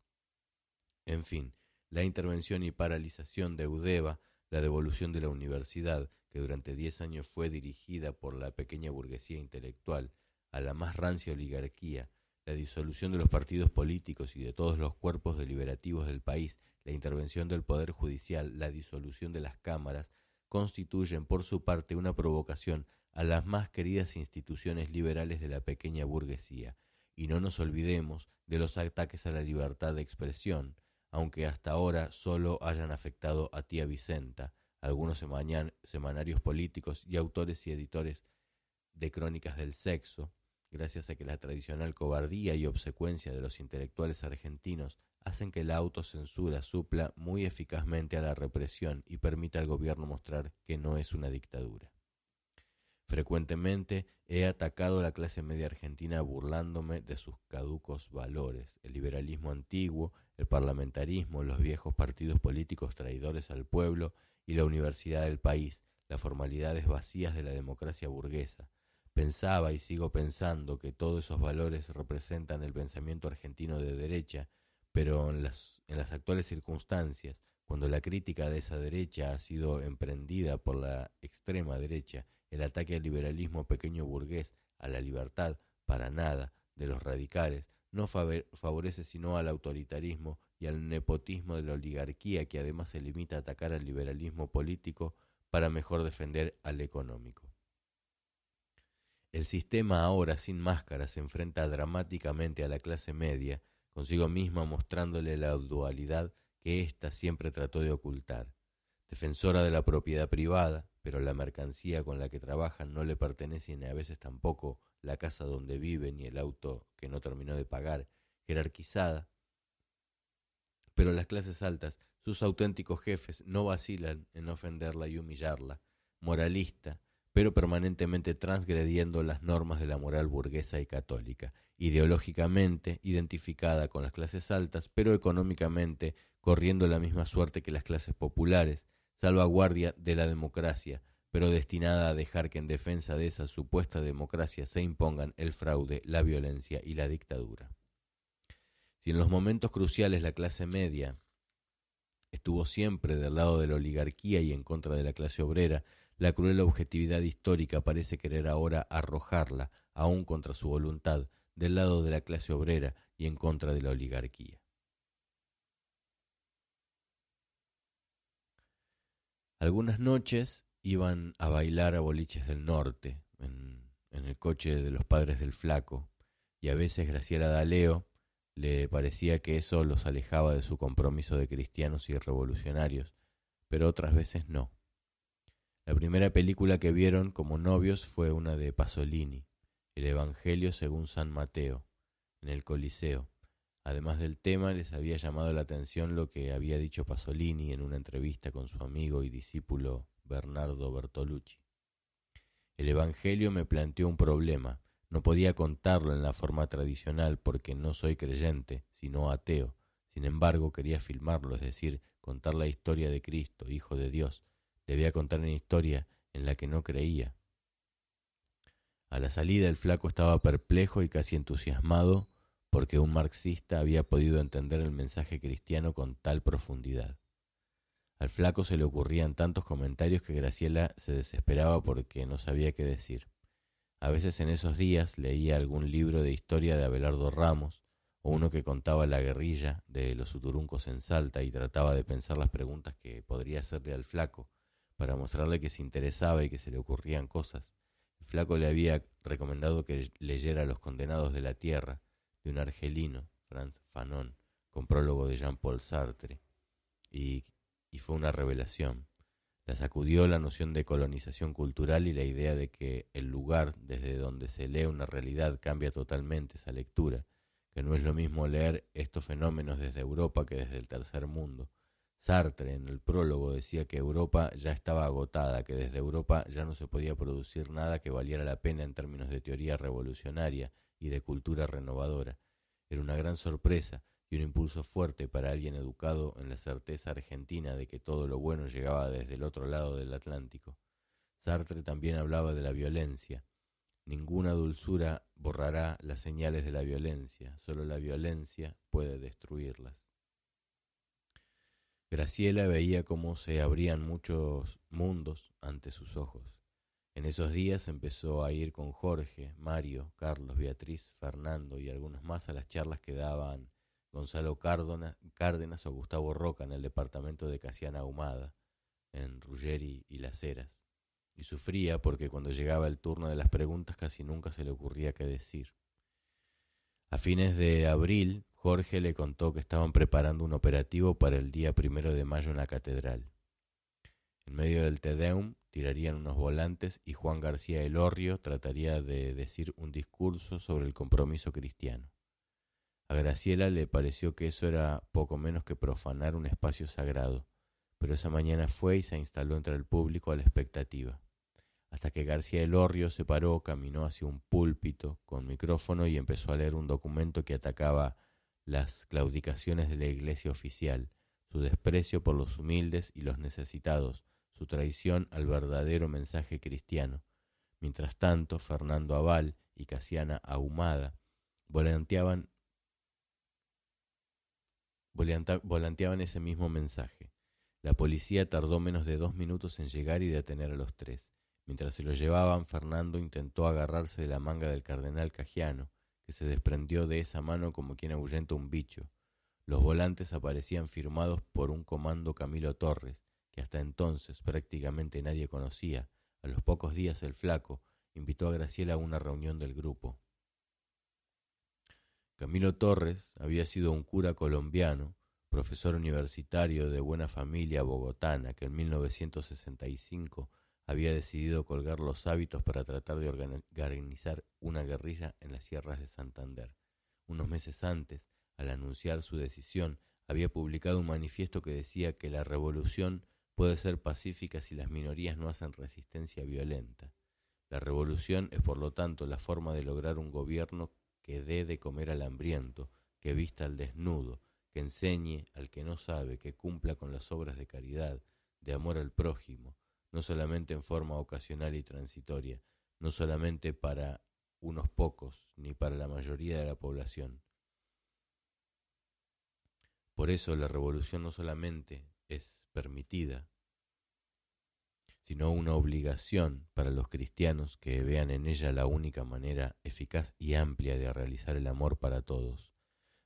[SPEAKER 1] En fin, la intervención y paralización de Eudeva, la devolución de la universidad, que durante 10 años fue dirigida por la pequeña burguesía intelectual, a la más rancia oligarquía, la disolución de los partidos políticos y de todos los cuerpos deliberativos del país, la intervención del Poder Judicial, la disolución de las cámaras, constituyen por su parte una provocación a las más queridas instituciones liberales de la pequeña burguesía. Y no nos olvidemos de los ataques a la libertad de expresión, aunque hasta ahora solo hayan afectado a Tía Vicenta, algunos semanarios políticos y autores y editores de crónicas del sexo, gracias a que la tradicional cobardía y obsecuencia de los intelectuales argentinos hacen que la autocensura supla muy eficazmente a la represión y permita al gobierno mostrar que no es una dictadura. Frecuentemente he atacado a la clase media argentina burlándome de sus caducos valores, el liberalismo antiguo, el parlamentarismo, los viejos partidos políticos traidores al pueblo y la universidad del país, las formalidades vacías de la democracia burguesa. Pensaba y sigo pensando que todos esos valores representan el pensamiento argentino de derecha, pero en las actuales circunstancias, cuando la crítica de esa derecha ha sido emprendida por la extrema derecha, el ataque al liberalismo pequeño burgués, a la libertad, para nada, de los radicales, no favorece sino al autoritarismo y al nepotismo de la oligarquía, que además se limita a atacar al liberalismo político para mejor defender al económico. El sistema ahora sin máscara se enfrenta dramáticamente a la clase media, consigo misma mostrándole la dualidad que ésta siempre trató de ocultar. Defensora de la propiedad privada, pero la mercancía con la que trabajan no le pertenece ni a veces tampoco la casa donde vive ni el auto que no terminó de pagar, jerarquizada. Pero las clases altas, sus auténticos jefes, no vacilan en ofenderla y humillarla, moralista, pero permanentemente transgrediendo las normas de la moral burguesa y católica, ideológicamente identificada con las clases altas, pero económicamente corriendo la misma suerte que las clases populares, salvaguardia de la democracia, pero destinada a dejar que en defensa de esa supuesta democracia se impongan el fraude, la violencia y la dictadura. Si en los momentos cruciales la clase media estuvo siempre del lado de la oligarquía y en contra de la clase obrera, la cruel objetividad histórica parece querer ahora arrojarla, aún contra su voluntad, del lado de la clase obrera y en contra de la oligarquía. Algunas noches iban a bailar a boliches del norte, en el coche de los padres del flaco, y a veces Graciela D'Aleo le parecía que eso los alejaba de su compromiso de cristianos y revolucionarios, pero otras veces no. La primera película que vieron como novios fue una de Pasolini, El Evangelio según San Mateo, en el Coliseo. Además del tema, les había llamado la atención lo que había dicho Pasolini en una entrevista con su amigo y discípulo Bernardo Bertolucci. El Evangelio me planteó un problema. No podía contarlo en la forma tradicional porque no soy creyente, sino ateo. Sin embargo, quería filmarlo, es decir, contar la historia de Cristo, Hijo de Dios. Debía contar una historia en la que no creía. A la salida el flaco estaba perplejo y casi entusiasmado porque un marxista había podido entender el mensaje cristiano con tal profundidad. Al flaco se le ocurrían tantos comentarios que Graciela se desesperaba porque no sabía qué decir. A veces en esos días leía algún libro de historia de Abelardo Ramos o uno que contaba la guerrilla de los Uturuncos en Salta y trataba de pensar las preguntas que podría hacerle al flaco para mostrarle que se interesaba y que se le ocurrían cosas. El flaco le había recomendado que leyera Los condenados de la tierra, de un argelino, Frantz Fanon, con prólogo de Jean-Paul Sartre, y, y fue una revelación. La sacudió la noción de colonización cultural y la idea de que el lugar desde donde se lee una realidad cambia totalmente esa lectura, que no es lo mismo leer estos fenómenos desde Europa que desde el tercer mundo. Sartre en el prólogo decía que Europa ya estaba agotada, que desde Europa ya no se podía producir nada que valiera la pena en términos de teoría revolucionaria y de cultura renovadora. Era una gran sorpresa y un impulso fuerte para alguien educado en la certeza argentina de que todo lo bueno llegaba desde el otro lado del Atlántico. Sartre también hablaba de la violencia. Ninguna dulzura borrará las señales de la violencia, solo la violencia puede destruirlas. Graciela veía cómo se abrían muchos mundos ante sus ojos. En esos días empezó a ir con Jorge, Mario, Carlos, Beatriz, Fernando y algunos más a las charlas que daban Gonzalo Cárdenas o Gustavo Roca en el departamento de Casiana Ahumada, en Ruggeri y Las Heras. Y sufría porque cuando llegaba el turno de las preguntas casi nunca se le ocurría qué decir. A fines de abril, Jorge le contó que estaban preparando un operativo para el día 1 de mayo en la catedral. En medio del Te Deum tirarían unos volantes y Juan García Elorrio trataría de decir un discurso sobre el compromiso cristiano. A Graciela le pareció que eso era poco menos que profanar un espacio sagrado, pero esa mañana fue y se instaló entre el público a la expectativa. Hasta que García Elorrio se paró, caminó hacia un púlpito con micrófono y empezó a leer un documento que atacaba las claudicaciones de la iglesia oficial, su desprecio por los humildes y los necesitados, su traición al verdadero mensaje cristiano. Mientras tanto, Fernando Aval y Casiana Ahumada volanteaban ese mismo mensaje. La policía tardó menos de 2 minutos en llegar y detener a los tres. Mientras se lo llevaban, Fernando intentó agarrarse de la manga del cardenal Cagiano, que se desprendió de esa mano como quien ahuyenta un bicho. Los volantes aparecían firmados por un comando Camilo Torres, que hasta entonces prácticamente nadie conocía. A los pocos días el flaco invitó a Graciela a una reunión del grupo. Camilo Torres había sido un cura colombiano, profesor universitario de buena familia bogotana, que en 1965 había decidido colgar los hábitos para tratar de organizar una guerrilla en las sierras de Santander. Unos meses antes, al anunciar su decisión, había publicado un manifiesto que decía que la revolución puede ser pacífica si las minorías no hacen resistencia violenta. La revolución es, por lo tanto, la forma de lograr un gobierno que dé de comer al hambriento, que vista al desnudo, que enseñe al que no sabe, que cumpla con las obras de caridad, de amor al prójimo, no solamente en forma ocasional y transitoria, no solamente para unos pocos, ni para la mayoría de la población. Por eso la revolución no solamente es permitida, sino una obligación para los cristianos que vean en ella la única manera eficaz y amplia de realizar el amor para todos.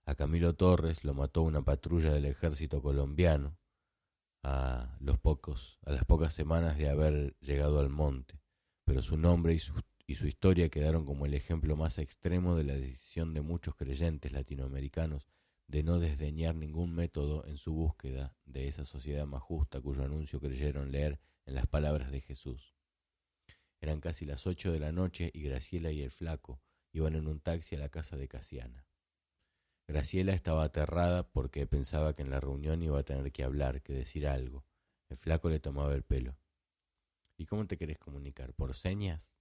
[SPEAKER 1] A Camilo Torres lo mató una patrulla del ejército colombiano a las pocas semanas de haber llegado al monte, pero su nombre y su historia quedaron como el ejemplo más extremo de la decisión de muchos creyentes latinoamericanos de no desdeñar ningún método en su búsqueda de esa sociedad más justa cuyo anuncio creyeron leer en las palabras de Jesús. Eran casi las 8 de la noche y Graciela y el flaco iban en un taxi a la casa de Casiana. Graciela estaba aterrada porque pensaba que en la reunión iba a tener que hablar, que decir algo. El flaco le tomaba el pelo. ¿Y cómo te querés comunicar? ¿Por señas?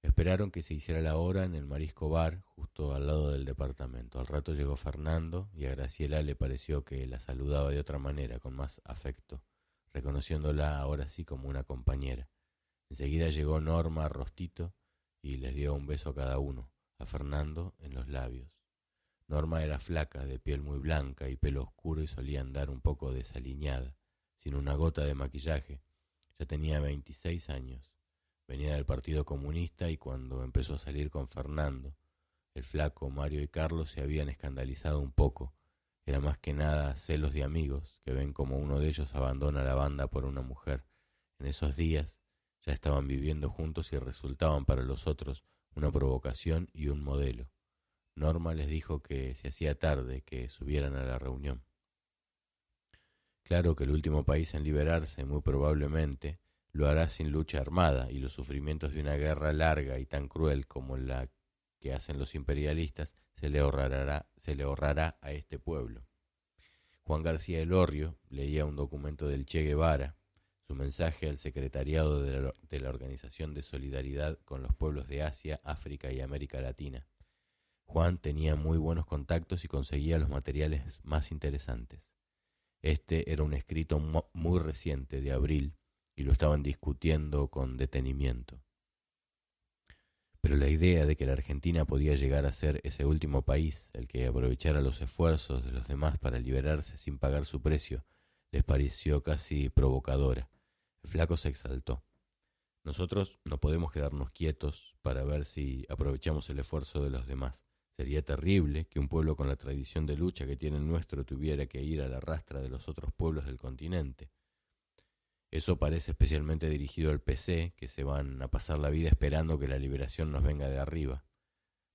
[SPEAKER 1] Esperaron que se hiciera la hora en el Marisco Bar, justo al lado del departamento. Al rato llegó Fernando y a Graciela le pareció que la saludaba de otra manera, con más afecto, reconociéndola ahora sí como una compañera. Enseguida llegó Norma Rostito y les dio un beso a cada uno, a Fernando en los labios. Norma era flaca, de piel muy blanca y pelo oscuro y solía andar un poco desaliñada, sin una gota de maquillaje. Ya tenía 26 años. Venía del Partido Comunista y cuando empezó a salir con Fernando, el flaco, Mario y Carlos se habían escandalizado un poco. Era más que nada celos de amigos que ven como uno de ellos abandona la banda por una mujer. En esos días Ya estaban viviendo juntos y resultaban para los otros una provocación y un modelo. Norma les dijo que se hacía tarde, que subieran a la reunión. Claro que el último país en liberarse, muy probablemente, lo hará sin lucha armada, y los sufrimientos de una guerra larga y tan cruel como la que hacen los imperialistas se le ahorrará a este pueblo. Juan García Elorrio leía un documento del Che Guevara, su mensaje al secretariado de la Organización de Solidaridad con los Pueblos de Asia, África y América Latina. Juan tenía muy buenos contactos y conseguía los materiales más interesantes. Este era un escrito muy reciente, de abril, y lo estaban discutiendo con detenimiento. Pero la idea de que la Argentina podía llegar a ser ese último país, el que aprovechara los esfuerzos de los demás para liberarse sin pagar su precio, les pareció casi provocadora. El flaco se exaltó. Nosotros no podemos quedarnos quietos para ver si aprovechamos el esfuerzo de los demás. Sería terrible que un pueblo con la tradición de lucha que tiene el nuestro tuviera que ir a la rastra de los otros pueblos del continente. Eso parece especialmente dirigido al PC, que se van a pasar la vida esperando que la liberación nos venga de arriba,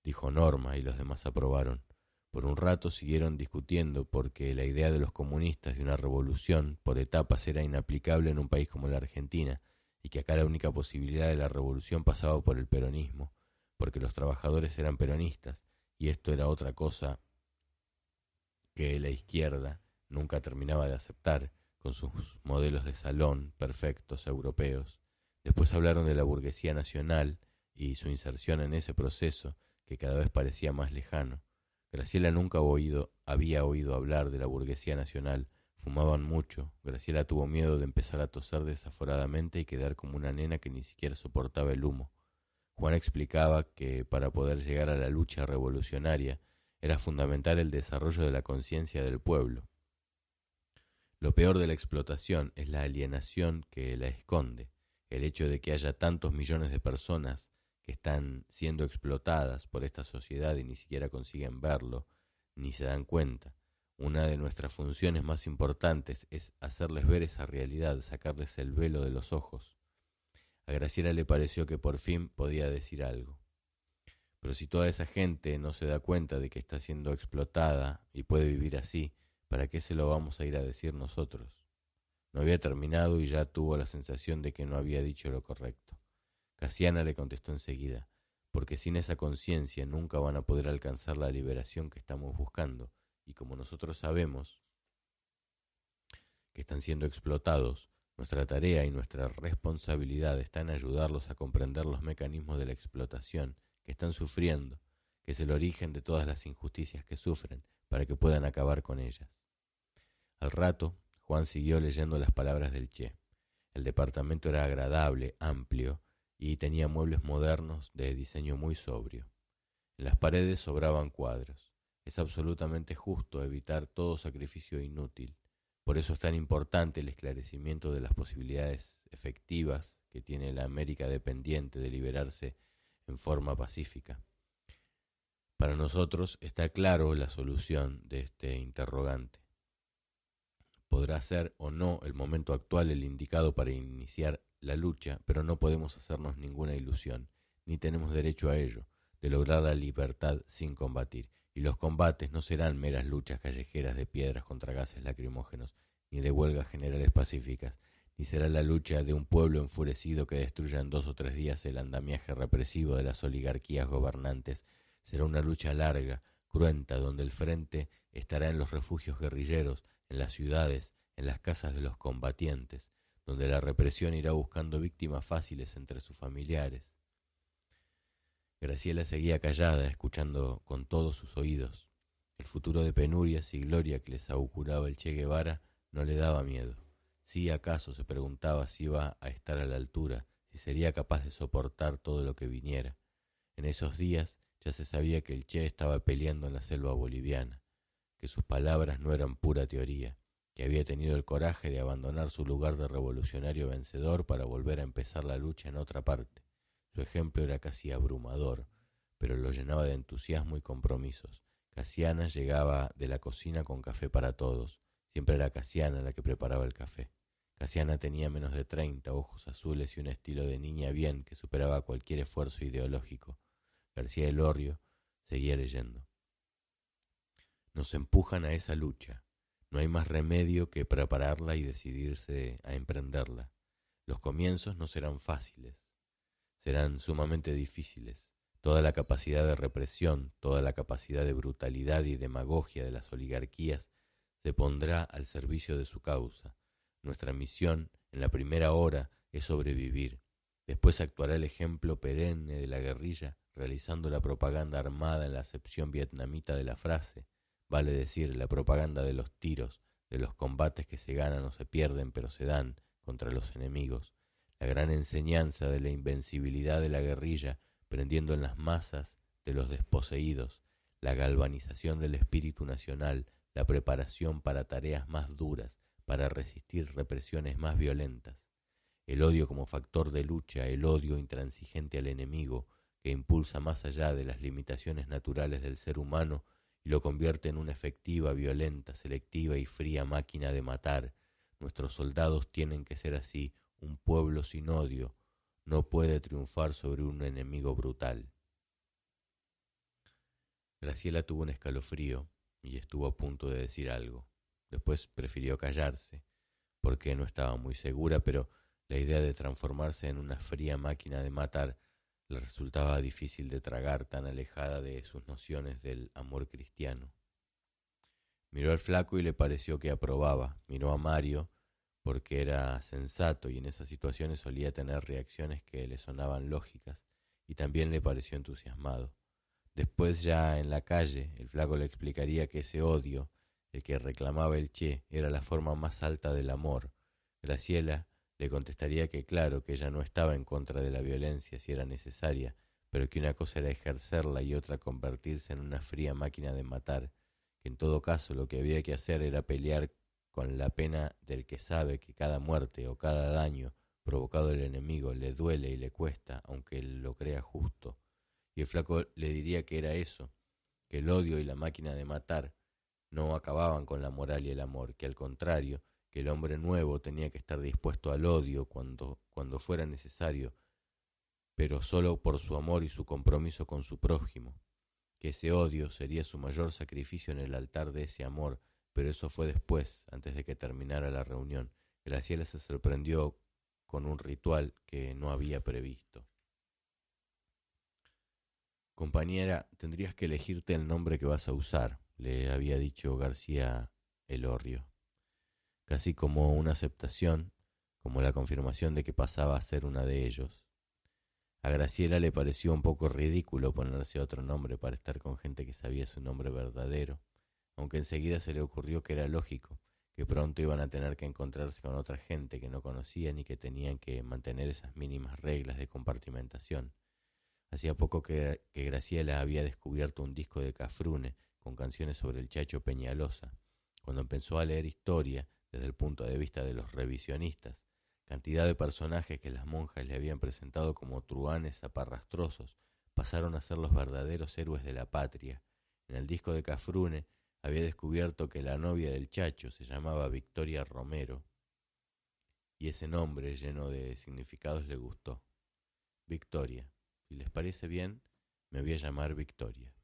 [SPEAKER 1] dijo Norma, y los demás aprobaron. Por un rato siguieron discutiendo porque la idea de los comunistas de una revolución por etapas era inaplicable en un país como la Argentina, y que acá la única posibilidad de la revolución pasaba por el peronismo, porque los trabajadores eran peronistas, y esto era otra cosa que la izquierda nunca terminaba de aceptar, con sus modelos de salón perfectos europeos. Después hablaron de la burguesía nacional y su inserción en ese proceso que cada vez parecía más lejano. Graciela nunca había oído hablar de la burguesía nacional. Fumaban mucho. Graciela tuvo miedo de empezar a toser desaforadamente y quedar como una nena que ni siquiera soportaba el humo. Juan explicaba que para poder llegar a la lucha revolucionaria era fundamental el desarrollo de la conciencia del pueblo. Lo peor de la explotación es la alienación que la esconde, el hecho de que haya tantos millones de personas que están siendo explotadas por esta sociedad y ni siquiera consiguen verlo, ni se dan cuenta. Una de nuestras funciones más importantes es hacerles ver esa realidad, sacarles el velo de los ojos. A Graciela le pareció que por fin podía decir algo. Pero si toda esa gente no se da cuenta de que está siendo explotada y puede vivir así, ¿para qué se lo vamos a ir a decir nosotros? No había terminado y ya tuvo la sensación de que no había dicho lo correcto. Casiana le contestó enseguida, porque sin esa conciencia nunca van a poder alcanzar la liberación que estamos buscando, y como nosotros sabemos que están siendo explotados, nuestra tarea y nuestra responsabilidad está en ayudarlos a comprender los mecanismos de la explotación que están sufriendo, que es el origen de todas las injusticias que sufren, para que puedan acabar con ellas. Al rato, Juan siguió leyendo las palabras del Che. El departamento era agradable, amplio, y tenía muebles modernos de diseño muy sobrio. En las paredes sobraban cuadros. Es absolutamente justo evitar todo sacrificio inútil. Por eso es tan importante el esclarecimiento de las posibilidades efectivas que tiene la América dependiente de liberarse en forma pacífica. Para nosotros está claro la solución de este interrogante. Podrá ser o no el momento actual el indicado para iniciar la lucha, pero no podemos hacernos ninguna ilusión, ni tenemos derecho a ello, de lograr la libertad sin combatir. Y los combates no serán meras luchas callejeras de piedras contra gases lacrimógenos, ni de huelgas generales pacíficas, ni será la lucha de un pueblo enfurecido que destruya en 2 o 3 días el andamiaje represivo de las oligarquías gobernantes. Será una lucha larga, cruenta, donde el frente estará en los refugios guerrilleros, en las ciudades, en las casas de los combatientes, donde la represión irá buscando víctimas fáciles entre sus familiares. Graciela seguía callada, escuchando con todos sus oídos. El futuro de penurias y gloria que les auguraba el Che Guevara no le daba miedo. Si acaso se preguntaba si iba a estar a la altura, si sería capaz de soportar todo lo que viniera. En esos días ya se sabía que el Che estaba peleando en la selva boliviana, que sus palabras no eran pura teoría, que había tenido el coraje de abandonar su lugar de revolucionario vencedor para volver a empezar la lucha en otra parte. Su ejemplo era casi abrumador, pero lo llenaba de entusiasmo y compromisos. Casiana llegaba de la cocina con café para todos. Siempre era Casiana la que preparaba el café. Casiana tenía menos de 30, ojos azules y un estilo de niña bien que superaba cualquier esfuerzo ideológico. García Elorrio seguía leyendo. Nos empujan a esa lucha. No hay más remedio que prepararla y decidirse a emprenderla. Los comienzos no serán fáciles, serán sumamente difíciles. Toda la capacidad de represión, toda la capacidad de brutalidad y demagogia de las oligarquías se pondrá al servicio de su causa. Nuestra misión en la primera hora es sobrevivir. Después actuará el ejemplo perenne de la guerrilla, realizando la propaganda armada en la acepción vietnamita de la frase, vale decir, la propaganda de los tiros, de los combates que se ganan o se pierden pero se dan contra los enemigos, la gran enseñanza de la invencibilidad de la guerrilla prendiendo en las masas de los desposeídos, la galvanización del espíritu nacional, la preparación para tareas más duras, para resistir represiones más violentas, el odio como factor de lucha, el odio intransigente al enemigo que impulsa más allá de las limitaciones naturales del ser humano y lo convierte en una efectiva, violenta, selectiva y fría máquina de matar. Nuestros soldados tienen que ser así, un pueblo sin odio no puede triunfar sobre un enemigo brutal. Graciela tuvo un escalofrío y estuvo a punto de decir algo. Después prefirió callarse, porque no estaba muy segura, pero la idea de transformarse en una fría máquina de matar le resultaba difícil de tragar, tan alejada de sus nociones del amor cristiano. Miró al flaco y le pareció que aprobaba. Miró a Mario porque era sensato y en esas situaciones solía tener reacciones que le sonaban lógicas, y también le pareció entusiasmado. Después, ya en la calle, el flaco le explicaría que ese odio, el que reclamaba el Che, era la forma más alta del amor. Graciela le contestaría que claro, que ella no estaba en contra de la violencia si era necesaria, pero que una cosa era ejercerla y otra convertirse en una fría máquina de matar, que en todo caso lo que había que hacer era pelear con la pena del que sabe que cada muerte o cada daño provocado al enemigo le duele y le cuesta, aunque él lo crea justo. Y el flaco le diría que era eso, que el odio y la máquina de matar no acababan con la moral y el amor, que al contrario, que el hombre nuevo tenía que estar dispuesto al odio cuando fuera necesario, pero solo por su amor y su compromiso con su prójimo, que ese odio sería su mayor sacrificio en el altar de ese amor, pero eso fue después, antes de que terminara la reunión. Graciela se sorprendió con un ritual que no había previsto. Compañera, tendrías que elegirte el nombre que vas a usar, le había dicho García Elorrio, casi como una aceptación, como la confirmación de que pasaba a ser una de ellos. A Graciela le pareció un poco ridículo ponerse otro nombre para estar con gente que sabía su nombre verdadero, aunque enseguida se le ocurrió que era lógico, que pronto iban a tener que encontrarse con otra gente que no conocían y que tenían que mantener esas mínimas reglas de compartimentación. Hacía poco que Graciela había descubierto un disco de Cafrune con canciones sobre el Chacho Peñalosa. Cuando empezó a leer historia desde el punto de vista de los revisionistas, cantidad de personajes que las monjas le habían presentado como truhanes zaparrastrosos pasaron a ser los verdaderos héroes de la patria. En el disco de Cafrune había descubierto que la novia del Chacho se llamaba Victoria Romero, y ese nombre lleno de significados le gustó. Victoria. Si les parece bien, me voy a llamar Victoria,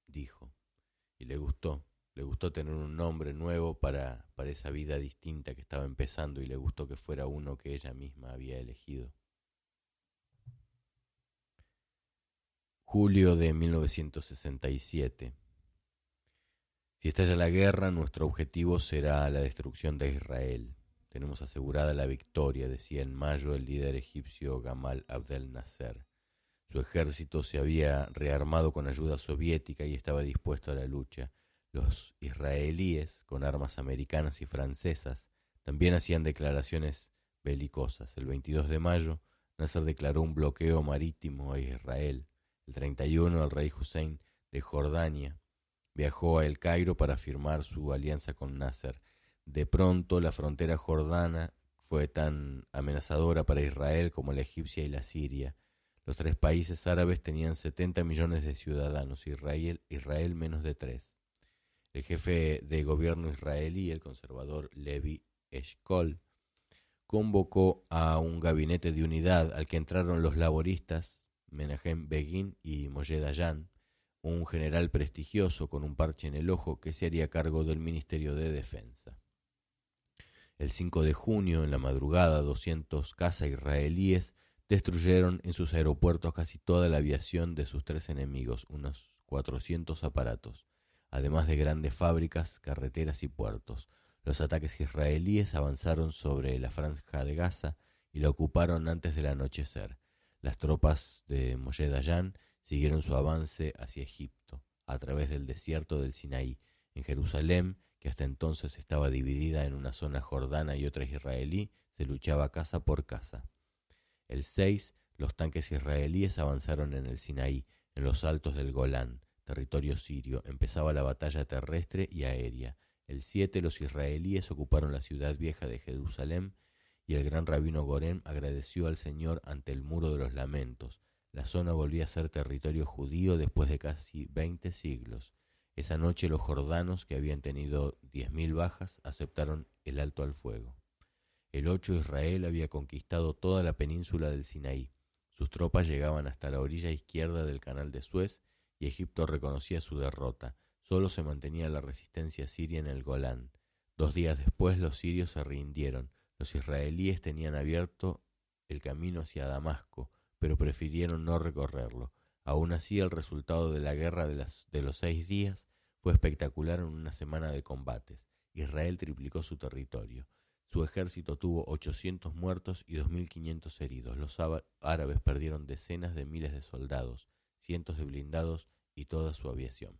[SPEAKER 1] dijo, y le gustó tener un nombre nuevo para esa vida distinta que estaba empezando, y le gustó que fuera uno que ella misma había elegido. Julio de 1967. Si estalla la guerra, nuestro objetivo será la destrucción de Israel. Tenemos asegurada la victoria, decía en mayo el líder egipcio Gamal Abdel Nasser. Su ejército se había rearmado con ayuda soviética y estaba dispuesto a la lucha. Los israelíes, con armas americanas y francesas, también hacían declaraciones belicosas. El 22 de mayo, Nasser declaró un bloqueo marítimo a Israel. El 31, el rey Hussein de Jordania viajó a El Cairo para firmar su alianza con Nasser. De pronto, la frontera jordana fue tan amenazadora para Israel como la egipcia y la siria. Los tres países árabes tenían 70 millones de ciudadanos, Israel menos de 3. El jefe de gobierno israelí, el conservador Levi Eshkol, convocó a un gabinete de unidad al que entraron los laboristas Menachem Begin y Moshe Dayan, un general prestigioso con un parche en el ojo que se haría cargo del Ministerio de Defensa. El 5 de junio, en la madrugada, 200 cazas israelíes destruyeron en sus aeropuertos casi toda la aviación de sus tres enemigos, unos 400 aparatos, además de grandes fábricas, carreteras y puertos. Los ataques israelíes avanzaron sobre la franja de Gaza y la ocuparon antes del anochecer. Las tropas de Moshe Dayan siguieron su avance hacia Egipto, a través del desierto del Sinaí. En Jerusalén, que hasta entonces estaba dividida en una zona jordana y otra israelí, se luchaba casa por casa. El 6, los tanques israelíes avanzaron en el Sinaí, en los altos del Golán, territorio sirio. Empezaba la batalla terrestre y aérea. El 7, los israelíes ocuparon la ciudad vieja de Jerusalén y el gran rabino Gorem agradeció al Señor ante el muro de los lamentos. La zona volvía a ser territorio judío después de casi 20 siglos. Esa noche los jordanos, que habían tenido 10.000 bajas, aceptaron el alto al fuego. El 8, Israel había conquistado toda la península del Sinaí. Sus tropas llegaban hasta la orilla izquierda del canal de Suez y Egipto reconocía su derrota. Solo se mantenía la resistencia siria en el Golán. 2 días después los sirios se rindieron. Los israelíes tenían abierto el camino hacia Damasco, pero prefirieron no recorrerlo. Aún así, el resultado de la guerra de los 6 días fue espectacular en una semana de combates. Israel triplicó su territorio. Su ejército tuvo 800 muertos y 2.500 heridos. Los árabes perdieron decenas de miles de soldados, cientos de blindados y toda su aviación.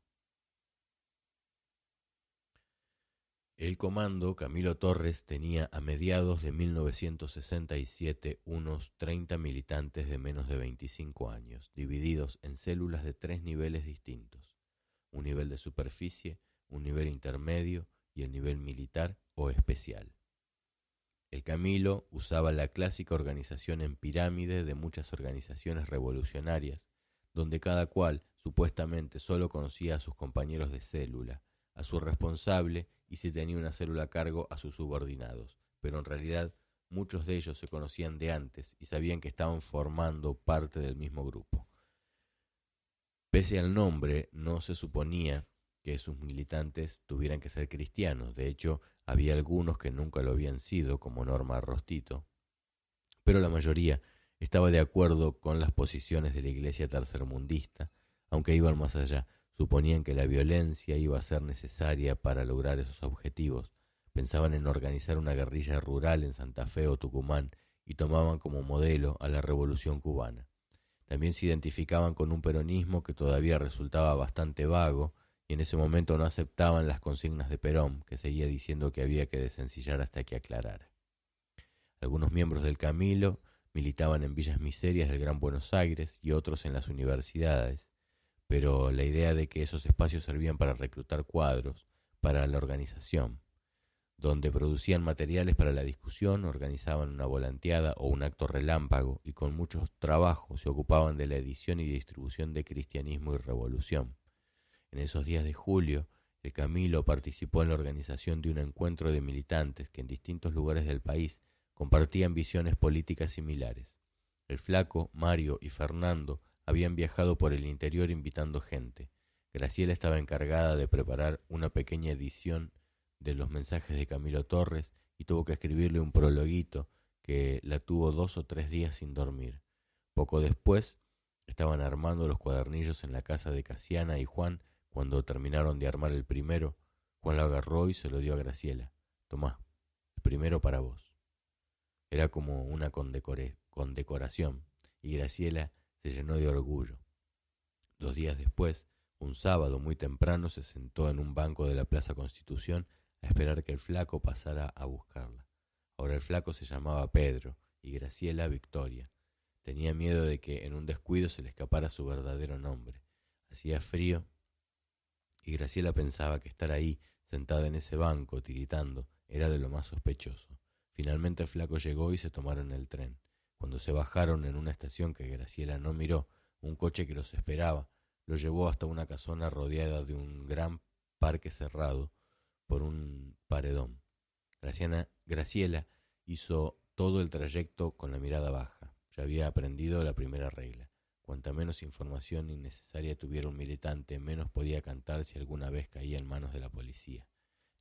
[SPEAKER 1] El comando Camilo Torres tenía a mediados de 1967 unos 30 militantes de menos de 25 años, divididos en células de 3 niveles distintos: un nivel de superficie, un nivel intermedio y el nivel militar o especial. El Camilo usaba la clásica organización en pirámide de muchas organizaciones revolucionarias, donde cada cual supuestamente solo conocía a sus compañeros de célula, a su responsable y si tenía una célula a cargo a sus subordinados, pero en realidad muchos de ellos se conocían de antes y sabían que estaban formando parte del mismo grupo. Pese al nombre, no se suponía que sus militantes tuvieran que ser cristianos. De hecho, había algunos que nunca lo habían sido, como Norma Rostito, pero la mayoría estaba de acuerdo con las posiciones de la iglesia tercermundista, aunque iban más allá. Suponían que la violencia iba a ser necesaria para lograr esos objetivos. Pensaban en organizar una guerrilla rural en Santa Fe o Tucumán y tomaban como modelo a la Revolución Cubana. También se identificaban con un peronismo que todavía resultaba bastante vago y en ese momento no aceptaban las consignas de Perón, que seguía diciendo que había que desencillar hasta que aclarara. Algunos miembros del Camilo militaban en villas miserias del Gran Buenos Aires y otros en las universidades, pero la idea de que esos espacios servían para reclutar cuadros, para la organización, donde producían materiales para la discusión, organizaban una volanteada o un acto relámpago y con muchos trabajos se ocupaban de la edición y distribución de Cristianismo y Revolución. En esos días de julio, el Camilo participó en la organización de un encuentro de militantes que en distintos lugares del país compartían visiones políticas similares. El Flaco, Mario y Fernando habían viajado por el interior invitando gente. Graciela estaba encargada de preparar una pequeña edición de los mensajes de Camilo Torres y tuvo que escribirle un prologuito que la tuvo 2 o 3 días sin dormir. Poco después estaban armando los cuadernillos en la casa de Casiana y Juan. Cuando terminaron de armar el primero, Juan lo agarró y se lo dio a Graciela. Tomá, el primero para vos. Era como una condecoración y Graciela se llenó de orgullo. 2 días después, un sábado muy temprano, se sentó en un banco de la Plaza Constitución a esperar que el Flaco pasara a buscarla. Ahora el Flaco se llamaba Pedro y Graciela Victoria. Tenía miedo de que en un descuido se le escapara su verdadero nombre. Hacía frío y Graciela pensaba que estar ahí, sentada en ese banco, tiritando, era de lo más sospechoso. Finalmente el Flaco llegó y se tomaron el tren. Cuando se bajaron en una estación que Graciela no miró, un coche que los esperaba los llevó hasta una casona rodeada de un gran parque cerrado por un paredón. Graciela hizo todo el trayecto con la mirada baja. Ya había aprendido la primera regla. Cuanta menos información innecesaria tuviera un militante, menos podía cantar si alguna vez caía en manos de la policía.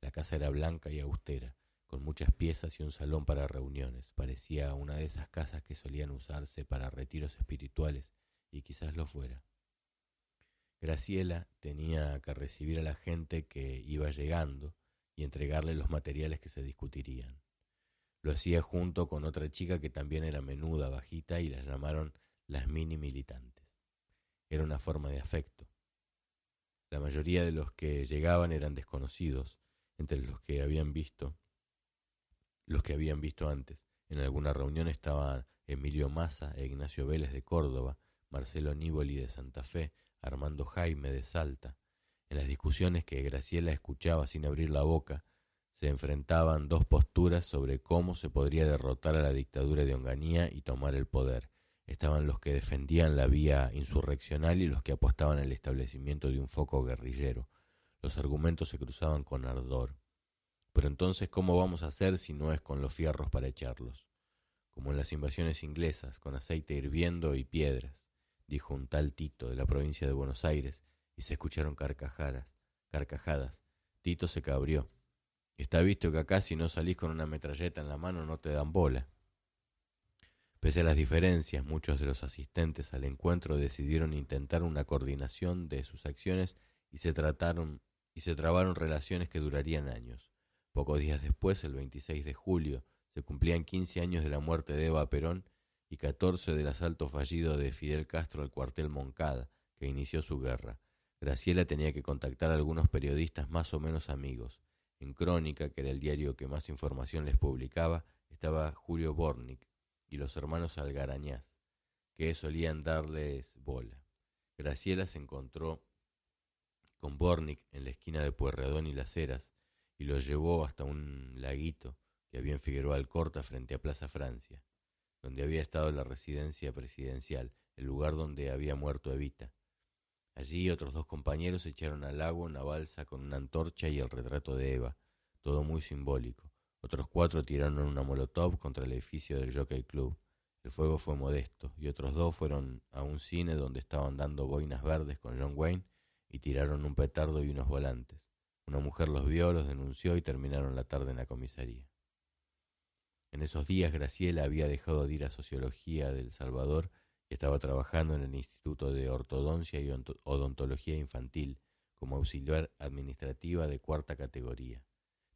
[SPEAKER 1] La casa era blanca y austera, con muchas piezas y un salón para reuniones. Parecía una de esas casas que solían usarse para retiros espirituales, y quizás lo fuera. Graciela tenía que recibir a la gente que iba llegando y entregarle los materiales que se discutirían. Lo hacía junto con otra chica que también era menuda, bajita, y las llamaron las mini militantes. Era una forma de afecto. La mayoría de los que llegaban eran desconocidos, entre los que habían visto antes. En alguna reunión estaban Emilio Massa e Ignacio Vélez de Córdoba, Marcelo Nívoli de Santa Fe, Armando Jaime de Salta. En las discusiones que Graciela escuchaba sin abrir la boca, se enfrentaban dos posturas sobre cómo se podría derrotar a la dictadura de Onganía y tomar el poder. Estaban los que defendían la vía insurreccional y los que apostaban al establecimiento de un foco guerrillero. Los argumentos se cruzaban con ardor. Pero entonces, ¿cómo vamos a hacer si no es con los fierros para echarlos? Como en las invasiones inglesas, con aceite hirviendo y piedras, dijo un tal Tito de la provincia de Buenos Aires, y se escucharon carcajadas. Tito se cabrió. Está visto que acá si no salís con una metralleta en la mano no te dan bola. Pese a las diferencias, muchos de los asistentes al encuentro decidieron intentar una coordinación de sus acciones y se trabaron relaciones que durarían años. Pocos días después, el 26 de julio, se cumplían 15 años de la muerte de Eva Perón y 14 del asalto fallido de Fidel Castro al cuartel Moncada, que inició su guerra. Graciela tenía que contactar a algunos periodistas más o menos amigos. En Crónica, que era el diario que más información les publicaba, estaba Julio Bornik y los hermanos Algarañaz, que solían darles bola. Graciela se encontró con Bornik en la esquina de Pueyrredón y Las Heras y lo llevó hasta un laguito que había en Figueroa Alcorta frente a Plaza Francia, donde había estado la residencia presidencial, el lugar donde había muerto Evita. Allí otros dos compañeros echaron al agua una balsa con una antorcha y el retrato de Eva, todo muy simbólico. Otros 4 tiraron una molotov contra el edificio del Jockey Club. El fuego fue modesto, y otros 2 fueron a un cine donde estaban dando boinas verdes con John Wayne y tiraron un petardo y unos volantes. Una mujer los vio, los denunció y terminaron la tarde en la comisaría. En esos días Graciela había dejado de ir a Sociología de El Salvador y estaba trabajando en el Instituto de Ortodoncia y Odontología Infantil como auxiliar administrativa de 4ª categoría.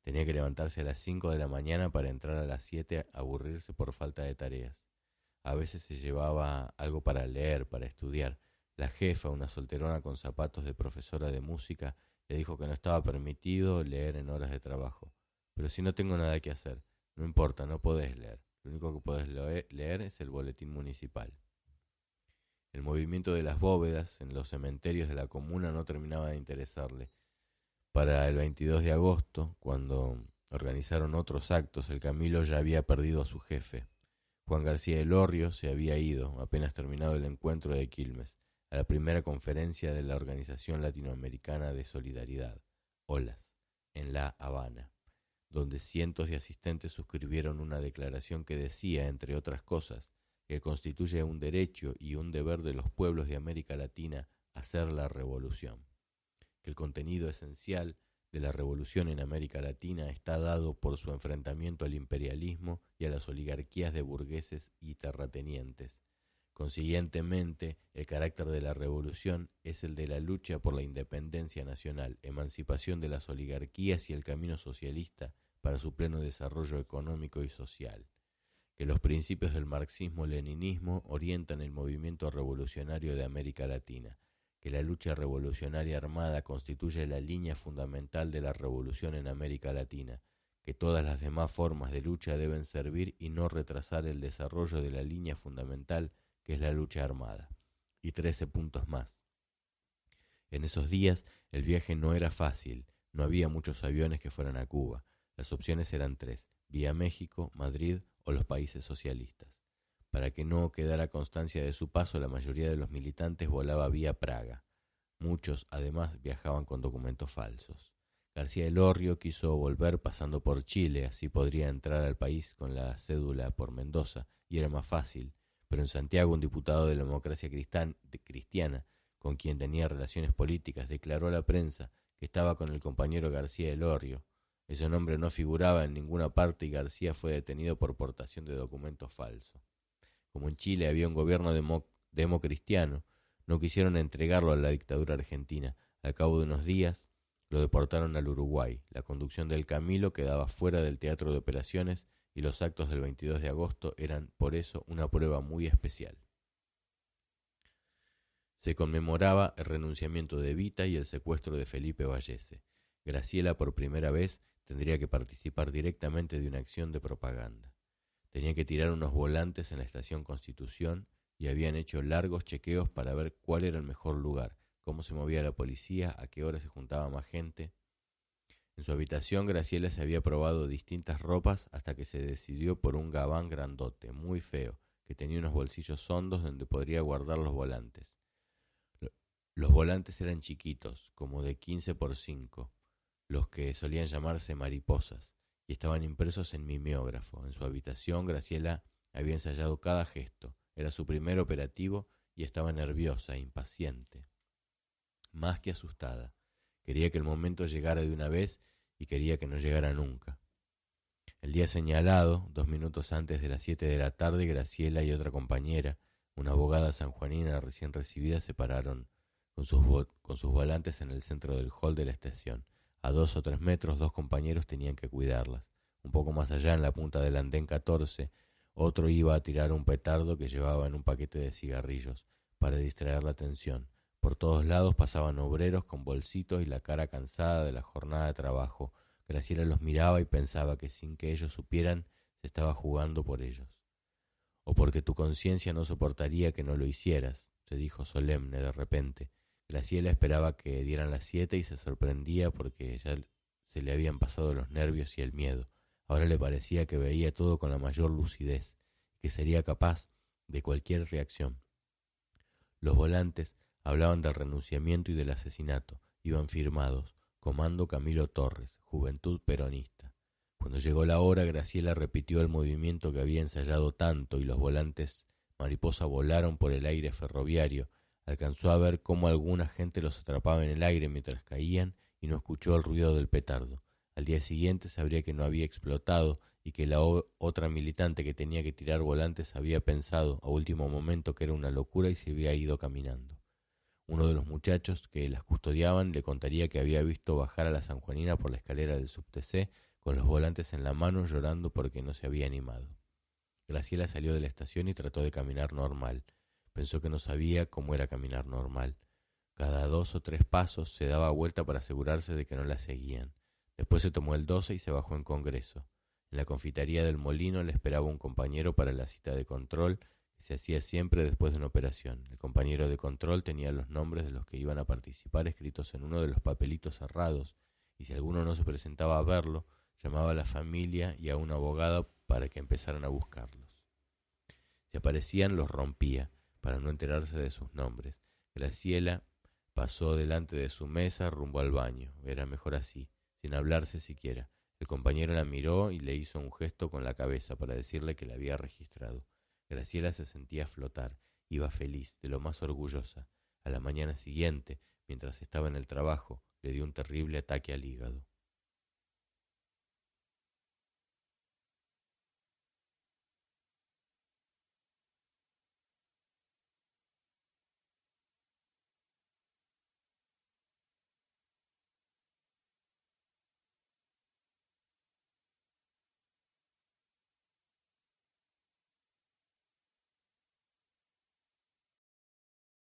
[SPEAKER 1] Tenía que levantarse a las 5 de la mañana para entrar a las 7 a aburrirse por falta de tareas. A veces se llevaba algo para leer, para estudiar. La jefa, una solterona con zapatos de profesora de música, le dijo que no estaba permitido leer en horas de trabajo. Pero si no tengo nada que hacer, no importa, no podés leer. Lo único que podés leer es el boletín municipal. El movimiento de las bóvedas en los cementerios de la comuna no terminaba de interesarle. Para el 22 de agosto, cuando organizaron otros actos, el Camilo ya había perdido a su jefe. Juan García Elorrio se había ido, apenas terminado el encuentro de Quilmes, a la primera conferencia de la Organización Latinoamericana de Solidaridad, OLAS, en La Habana, donde cientos de asistentes suscribieron una declaración que decía, entre otras cosas, que constituye un derecho y un deber de los pueblos de América Latina hacer la revolución, que el contenido esencial de la revolución en América Latina está dado por su enfrentamiento al imperialismo y a las oligarquías de burgueses y terratenientes. Consiguientemente, el carácter de la revolución es el de la lucha por la independencia nacional, emancipación de las oligarquías y el camino socialista para su pleno desarrollo económico y social. Que los principios del marxismo-leninismo orientan el movimiento revolucionario de América Latina, que la lucha revolucionaria armada constituye la línea fundamental de la revolución en América Latina, que todas las demás formas de lucha deben servir y no retrasar el desarrollo de la línea fundamental que es la lucha armada. Y 13 puntos más. En esos días el viaje no era fácil, no había muchos aviones que fueran a Cuba. Las opciones eran 3, vía México, Madrid o los países socialistas. Para que no quedara constancia de su paso, la mayoría de los militantes volaba vía Praga. Muchos, además, viajaban con documentos falsos. García Elorrio quiso volver pasando por Chile, así podría entrar al país con la cédula por Mendoza, y era más fácil. Pero en Santiago un diputado de la democracia cristiana, con quien tenía relaciones políticas, declaró a la prensa que estaba con el compañero García Elorrio. Ese nombre no figuraba en ninguna parte y García fue detenido por portación de documentos falsos. Como en Chile había un gobierno democristiano, no quisieron entregarlo a la dictadura argentina. Al cabo de unos días lo deportaron al Uruguay. La conducción del Camilo quedaba fuera del teatro de operaciones y los actos del 22 de agosto eran por eso una prueba muy especial. Se conmemoraba el renunciamiento de Evita y el secuestro de Felipe Vallese. Graciela por primera vez tendría que participar directamente de una acción de propaganda. Tenía que tirar unos volantes en la estación Constitución y habían hecho largos chequeos para ver cuál era el mejor lugar, cómo se movía la policía, a qué hora se juntaba más gente. En su habitación Graciela se había probado distintas ropas hasta que se decidió por un gabán grandote, muy feo, que tenía unos bolsillos hondos donde podría guardar los volantes. Los volantes eran chiquitos, como de 15 por 5, los que solían llamarse mariposas, y estaban impresos en mimeógrafo. En su habitación Graciela había ensayado cada gesto. Era su primer operativo y estaba nerviosa, impaciente, más que asustada. Quería que el momento llegara de una vez y quería que no llegara nunca. El día señalado, 2 minutos antes de las 7 de la tarde, Graciela y otra compañera, una abogada sanjuanina recién recibida, se pararon con sus volantes en el centro del hall de la estación. A 2 o 3 metros, 2 compañeros tenían que cuidarlas. Un poco más allá, en la punta del andén 14, otro iba a tirar un petardo que llevaba en un paquete de cigarrillos, para distraer la atención. Por todos lados pasaban obreros con bolsitos y la cara cansada de la jornada de trabajo. Graciela los miraba y pensaba que sin que ellos supieran, se estaba jugando por ellos. O porque tu conciencia no soportaría que no lo hicieras, se dijo solemne de repente. Graciela esperaba que dieran las 7 y se sorprendía porque ya se le habían pasado los nervios y el miedo. Ahora le parecía que veía todo con la mayor lucidez, que sería capaz de cualquier reacción. Los volantes hablaban del renunciamiento y del asesinato. Iban firmados: Comando Camilo Torres, Juventud Peronista. Cuando llegó la hora, Graciela repitió el movimiento que había ensayado tanto y los volantes mariposa volaron por el aire ferroviario. Alcanzó a ver cómo alguna gente los atrapaba en el aire mientras caían y no escuchó el ruido del petardo. Al día siguiente sabría que no había explotado y que la otra militante que tenía que tirar volantes había pensado a último momento que era una locura y se había ido caminando. Uno de los muchachos que las custodiaban le contaría que había visto bajar a la sanjuanina por la escalera del subTC con los volantes en la mano, llorando porque no se había animado. Graciela salió de la estación y trató de caminar normal. Pensó que no sabía cómo era caminar normal. Cada 2 o 3 pasos se daba vuelta para asegurarse de que no la seguían. Después se tomó el 12 y se bajó en Congreso. En la confitería del Molino le esperaba un compañero para la cita de control que se hacía siempre después de una operación. El compañero de control tenía los nombres de los que iban a participar escritos en uno de los papelitos cerrados, y si alguno no se presentaba a verlo, llamaba a la familia y a un abogado para que empezaran a buscarlos. Si aparecían, los rompía, para no enterarse de sus nombres. Graciela pasó delante de su mesa rumbo al baño. Era mejor así, sin hablarse siquiera. El compañero la miró y le hizo un gesto con la cabeza para decirle que la había registrado. Graciela se sentía flotar, iba feliz, de lo más orgullosa. A la mañana siguiente, mientras estaba en el trabajo, le dio un terrible ataque al hígado.